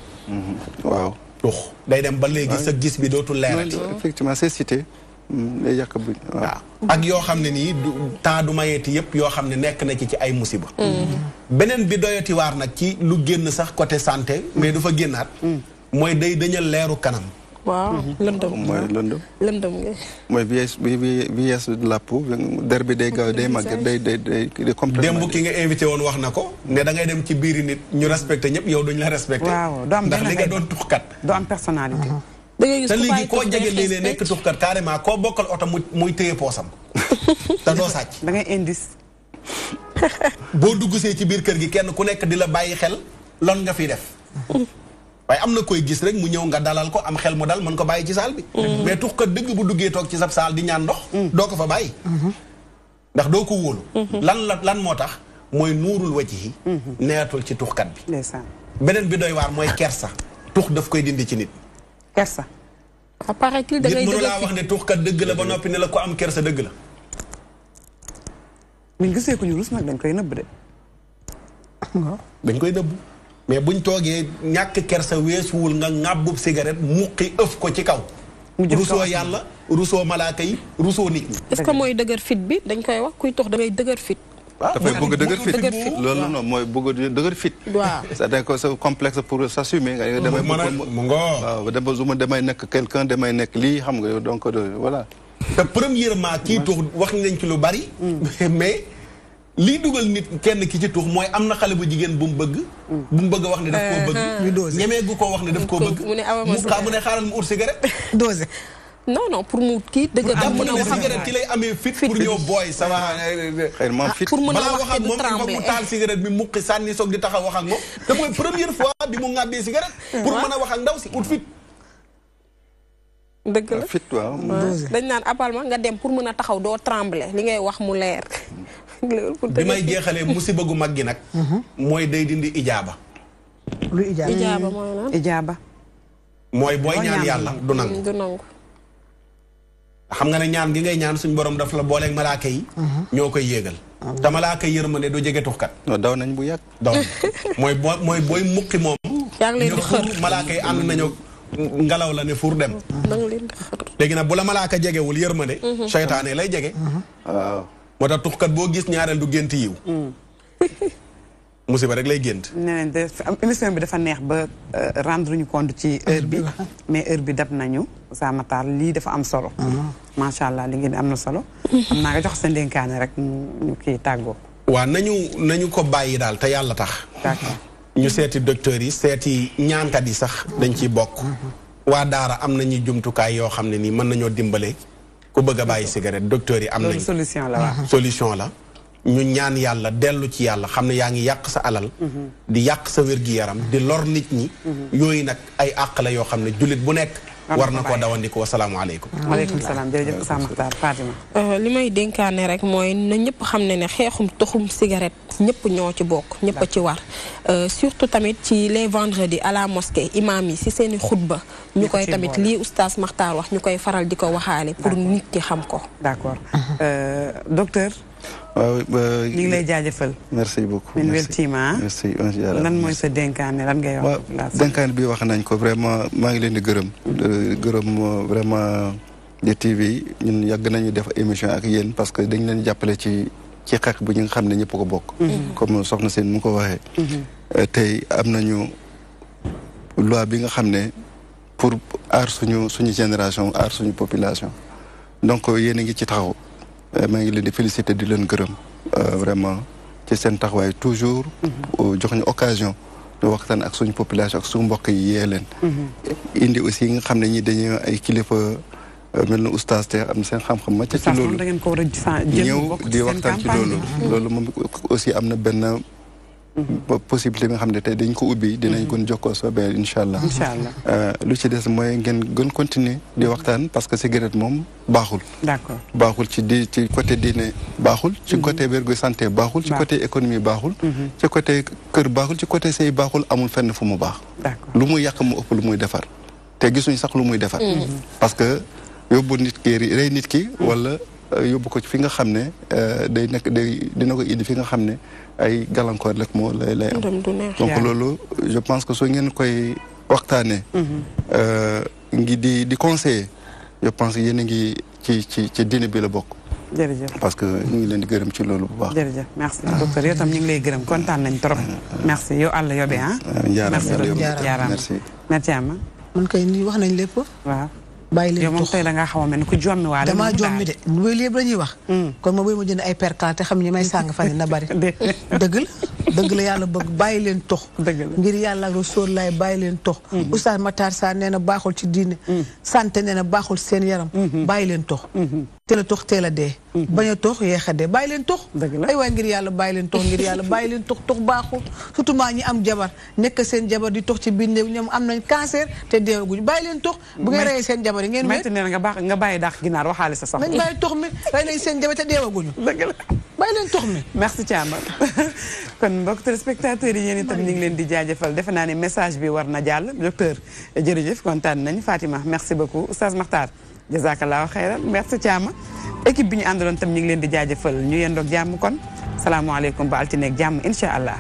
G: waaw
D: tux day dem ba léegi sa gis bi dootul leerati
G: effectivement c'est cité day yàq bu
D: waaw ak yoo xam ne nii temps du mayeeti yëpp yoo xam ne nekk na ci ay musiba beneen bi doyati waar nag ci lu génn sax côté santé mais du fa génnaat mooy day dañal leeru kanam
E: waaw lëndëm
G: mooy
E: lëndëm nga
G: mooy vieillesse de la peau der bi day gaaw day màgg day complètement
D: démb ki nga invité woon wax na ko ne da ngay dem ci biiri nit ñu respecté ñëpp yow duñu la respecté ndax li nga doon tuxkat
B: doo am personnalité
D: te léegi koo jege léeg-léeg nekk tuxkat carrément koo bokkal oto muy téye poosam te doo sàcc
B: da ngay indice
D: boo duggsee ci biir kër gi kenn ku nekk di la bàyyi xel lon nga fi def waaye am na koy gis rek mu ñëw nga dalal ko am xel mu dal mën ko bàyyi ci saal bi mais tuxkat dëgg bu duggee toog ci sab saal di ñaan ndox doo ko fa bàyyi ndax doo ko wóolu lan moo tax mooy nuurul wacci yi neetul ci tuxkat bi beneen bi doy waar mooy kersa tux daf koy dindi ci nit
B: kersa
E: apparaît-il da ngay
D: nit mënu laa wax ne tuxkat dëgg la ba noppi ne la ko am kersa dëgg la
B: buñ gisee ko ñu rus nag dañ koy nëbb de
D: dañ koy nëbb mais buñ toogee ñàkk kersa weesuwul nga ŋàbbub cigarette muqi ëf ko ci kaw rusoo yàlla rusoo malaaka yi rusoo nit ñi
E: est-ce que mooy dëgër fit bi dañ koy wax kuy tux da ngay dëgër fit
G: dafay bëgg dëgër fit loolu non mooy bëgg dëgër fit c'est-à-dire que c'est complexe pour s'assumer nga damay waaw dama su ma damay nekk quelqu'un damay nekk lii xam nga donc voilà
D: te premièrement kii tux wax nañ ci lu bari mais lii dugal nit kenn ki ci tux mooy am na xale bu jigéen bu mu bëgg wax ne daf koo bëgg ñemee gu koo wax ne daf koo bëgg mu ne xaaral mu ut cigarette
B: dosé
E: non pour mu kii dëgg
D: jàpp na ne cigarette ci lay amee fit pour ñëw booy ça va
E: pour mën a wax
D: ak moom il faut mu taal cigarette bi muqi sànni soog di taxaw wax ak moom te mooy première fois bi mu ŋàbbee cigarette pour mën a wax ak ndaw si ut fit
E: dëgg la
G: fit waaw
E: dañ naan apparemment nga dem pour mën a taxaw doo trembler li ngay wax mu leer
D: bi may jeexalee musiba gu mag gi nag mooy day dindi ijaaba
B: lu ijaaba
E: mooy lan
B: ijaaba
D: mooy booy ñaan yàlla du nangu xam nga ne ñaan gi ngay ñaan suñ borom daf la booleeg malaaka yi ñoo koy yéegal te malaaka yi yërmande du jege tuxkat
G: daw nañ bu yàgg
D: daw mooy booy muqi moom
E: yaa ngi leen di xër
D: malaaka yi ànd nañu ngelaw la ne fur dem léegi nag bu la malaaka jegewul yërmande seytaane lay jege
G: waaw
D: moo tax tuxkat boo gis ñaareel du gént yiw musiba rek lay gént
B: neneen de émission bi dafa neex ba rendre ñu compte ci heure bi mais heure bi dab nañu Sama Tall lii dafa am solo macha allah li ngeen am na solo am naa nga jox sa ndénkaane rek ñu kii tàggoo
D: waaw nañu ko bàyyi daal te yàlla tax ñu seeti docteurs yi seeti ñaankat yi sax dañ ciy bokk waa daara am nañu jumtukaay yoo xam ne nii mën nañoo dimbale ku bëgg a bàyyi cigarette docteurs yi am nañu
B: solution la waaw
D: solution la ñu ñaan yàlla dellu ci yàlla xam ne yaa ngi yàq sa alal di yàq sa wér-gi-yaram di lor nit ñi yooyu nag ay àq la yoo xam ne jullit bu nekk war na koo dawandiku wasalaamualeykum
B: waaleykum salaam jërëjëf Sama Makhtar Fatima
E: li may dénkaane rek mooy na ñëpp xam ne xeexum toxum cigarette ñëpp ñoo ci bokk ñëpp a ci war surtout tamit ci les vendredis à la mosquée imam yi si seeni xutba ñu koy tamit lii oustaz Makhtar wax ñu koy faral di ko waxaale pour nit ñi xam ko
B: d'accord docteur ñu ngi lay jaajëfal
G: merci beaucoup
B: min weltima
G: merci
B: lan mooy sa dénkaane lan ngay wax
G: dénkaane bi wax nañ ko vraiment maa ngi leen di gërëm vraiment di TV ñun yàgg nañu def émission ak yéen parce que dañ leen jàppale ci xeex bu ñu nga xam ne ñëpp ko bokk comme soxna seen mu ko waxee tey am nañu loi bi nga xam ne pour aar suñu génération aar suñu population donc yéen a ngi ci taxaw maa ngi leen di féliciter di leen gërëm vraiment ci seen taxawaay toujours jox ñu occasion ñu waxtaan ak suñu population ak suñu mbokk yi yee leen indi aussi nga xam ne ñi dañu ay kilifa mel na oustaz te am seen xam-xam màcc ci loolu ñëw di waxtaan ci loolu moom aussi am na benn possibilité bi nga xam ne tey dañ ko ubbi dinañ kon jokkoo soobee incha allah lu ci des mooy ngeen gën continuer di waxtaan parce que cigarette moom baaxul
B: d'accord
G: baaxul ci côté diine baaxul ci côté wérgu santé baaxul ci côté économie baaxul ci côté kër baaxul ci côté sëy baaxul amul fenn fu mu baax lu muy yàq mu ëpp lu muy defar te gisuñ sax lu muy defar parce que yóbbu nit ki rey nit ki wala yóbbu ko fi nga xam ne day nekk dina ko indi fi nga xam ne ay gàllankoor rek moo lay am donc loolu je pense que soo ngeen koy waxtaanee ngi di conseiller je pense que yéen a ngi ci diine bi la bokk
B: jërëjëf
G: parce que ñu ngi leen di gërëm ci loolu bu baax
B: jërëjëf merci docteur yow tam ñu ngi lay gërëm kontaan nañ trop merci yow àll yobe merci ama
F: man kay ni wax nañ lépp
B: waaw
F: bàyyi leen
B: yow moom tey da ngaa xaw a mel ni ku jommi waale
F: damaa jommi de loolu yëpp la ñuy wax kon ma booy ma jënd ay percal te xam ñi may sàng fan na bari dëgg la yàlla bëgg bàyyi leen tox ngir yàlla Rasuul laay bàyyi leen tox Oustaz Matar Sarr nee na baaxul ci diine santé nee na baaxul seen yaram bàyyi leen tox teel a tox teel a dee bañ a tox yeex a dee bàyyi leen tox ay waay ngir yàlla bàyyi leen tox ngir yàlla bàyyi leen tox baaxul surtout maa ñi am jabar nekk seen jabar di tox ci biir néew ñoom am nañ cancer te deewaguñu bàyyi leen tox bu ngeen reyee seen jabar yi ngeen wér
B: nee na nga bàyyi dàq ginaar waxaale sa soxla
F: nañ bàyyi tox mi rey nañ seen jabar te deewaguñu
B: dëgg la
F: bàyyi leen tox mi
B: merci Thiama kon mbokk téléspectateurs yi yéen itam ñu ngi leen di jaajëfal defe naa ne message bi war na jàll docteur jërëjëf kontaan nañ Fatima merci beaucoup Oustaz Makhtar jazakallahu xayran merci Thiama équipe bi ñu àndaloon tam ñu ngi leen di jaajëfal ñu yendoog jàmm kon salaamaaleykum ba altine ak jàmm incha allah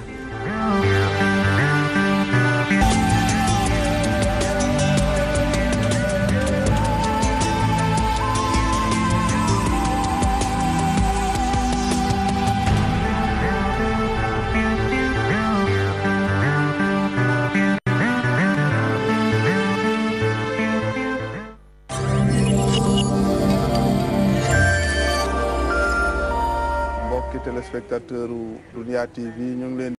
T: téléspectateur Dunya TV ñu ngi leen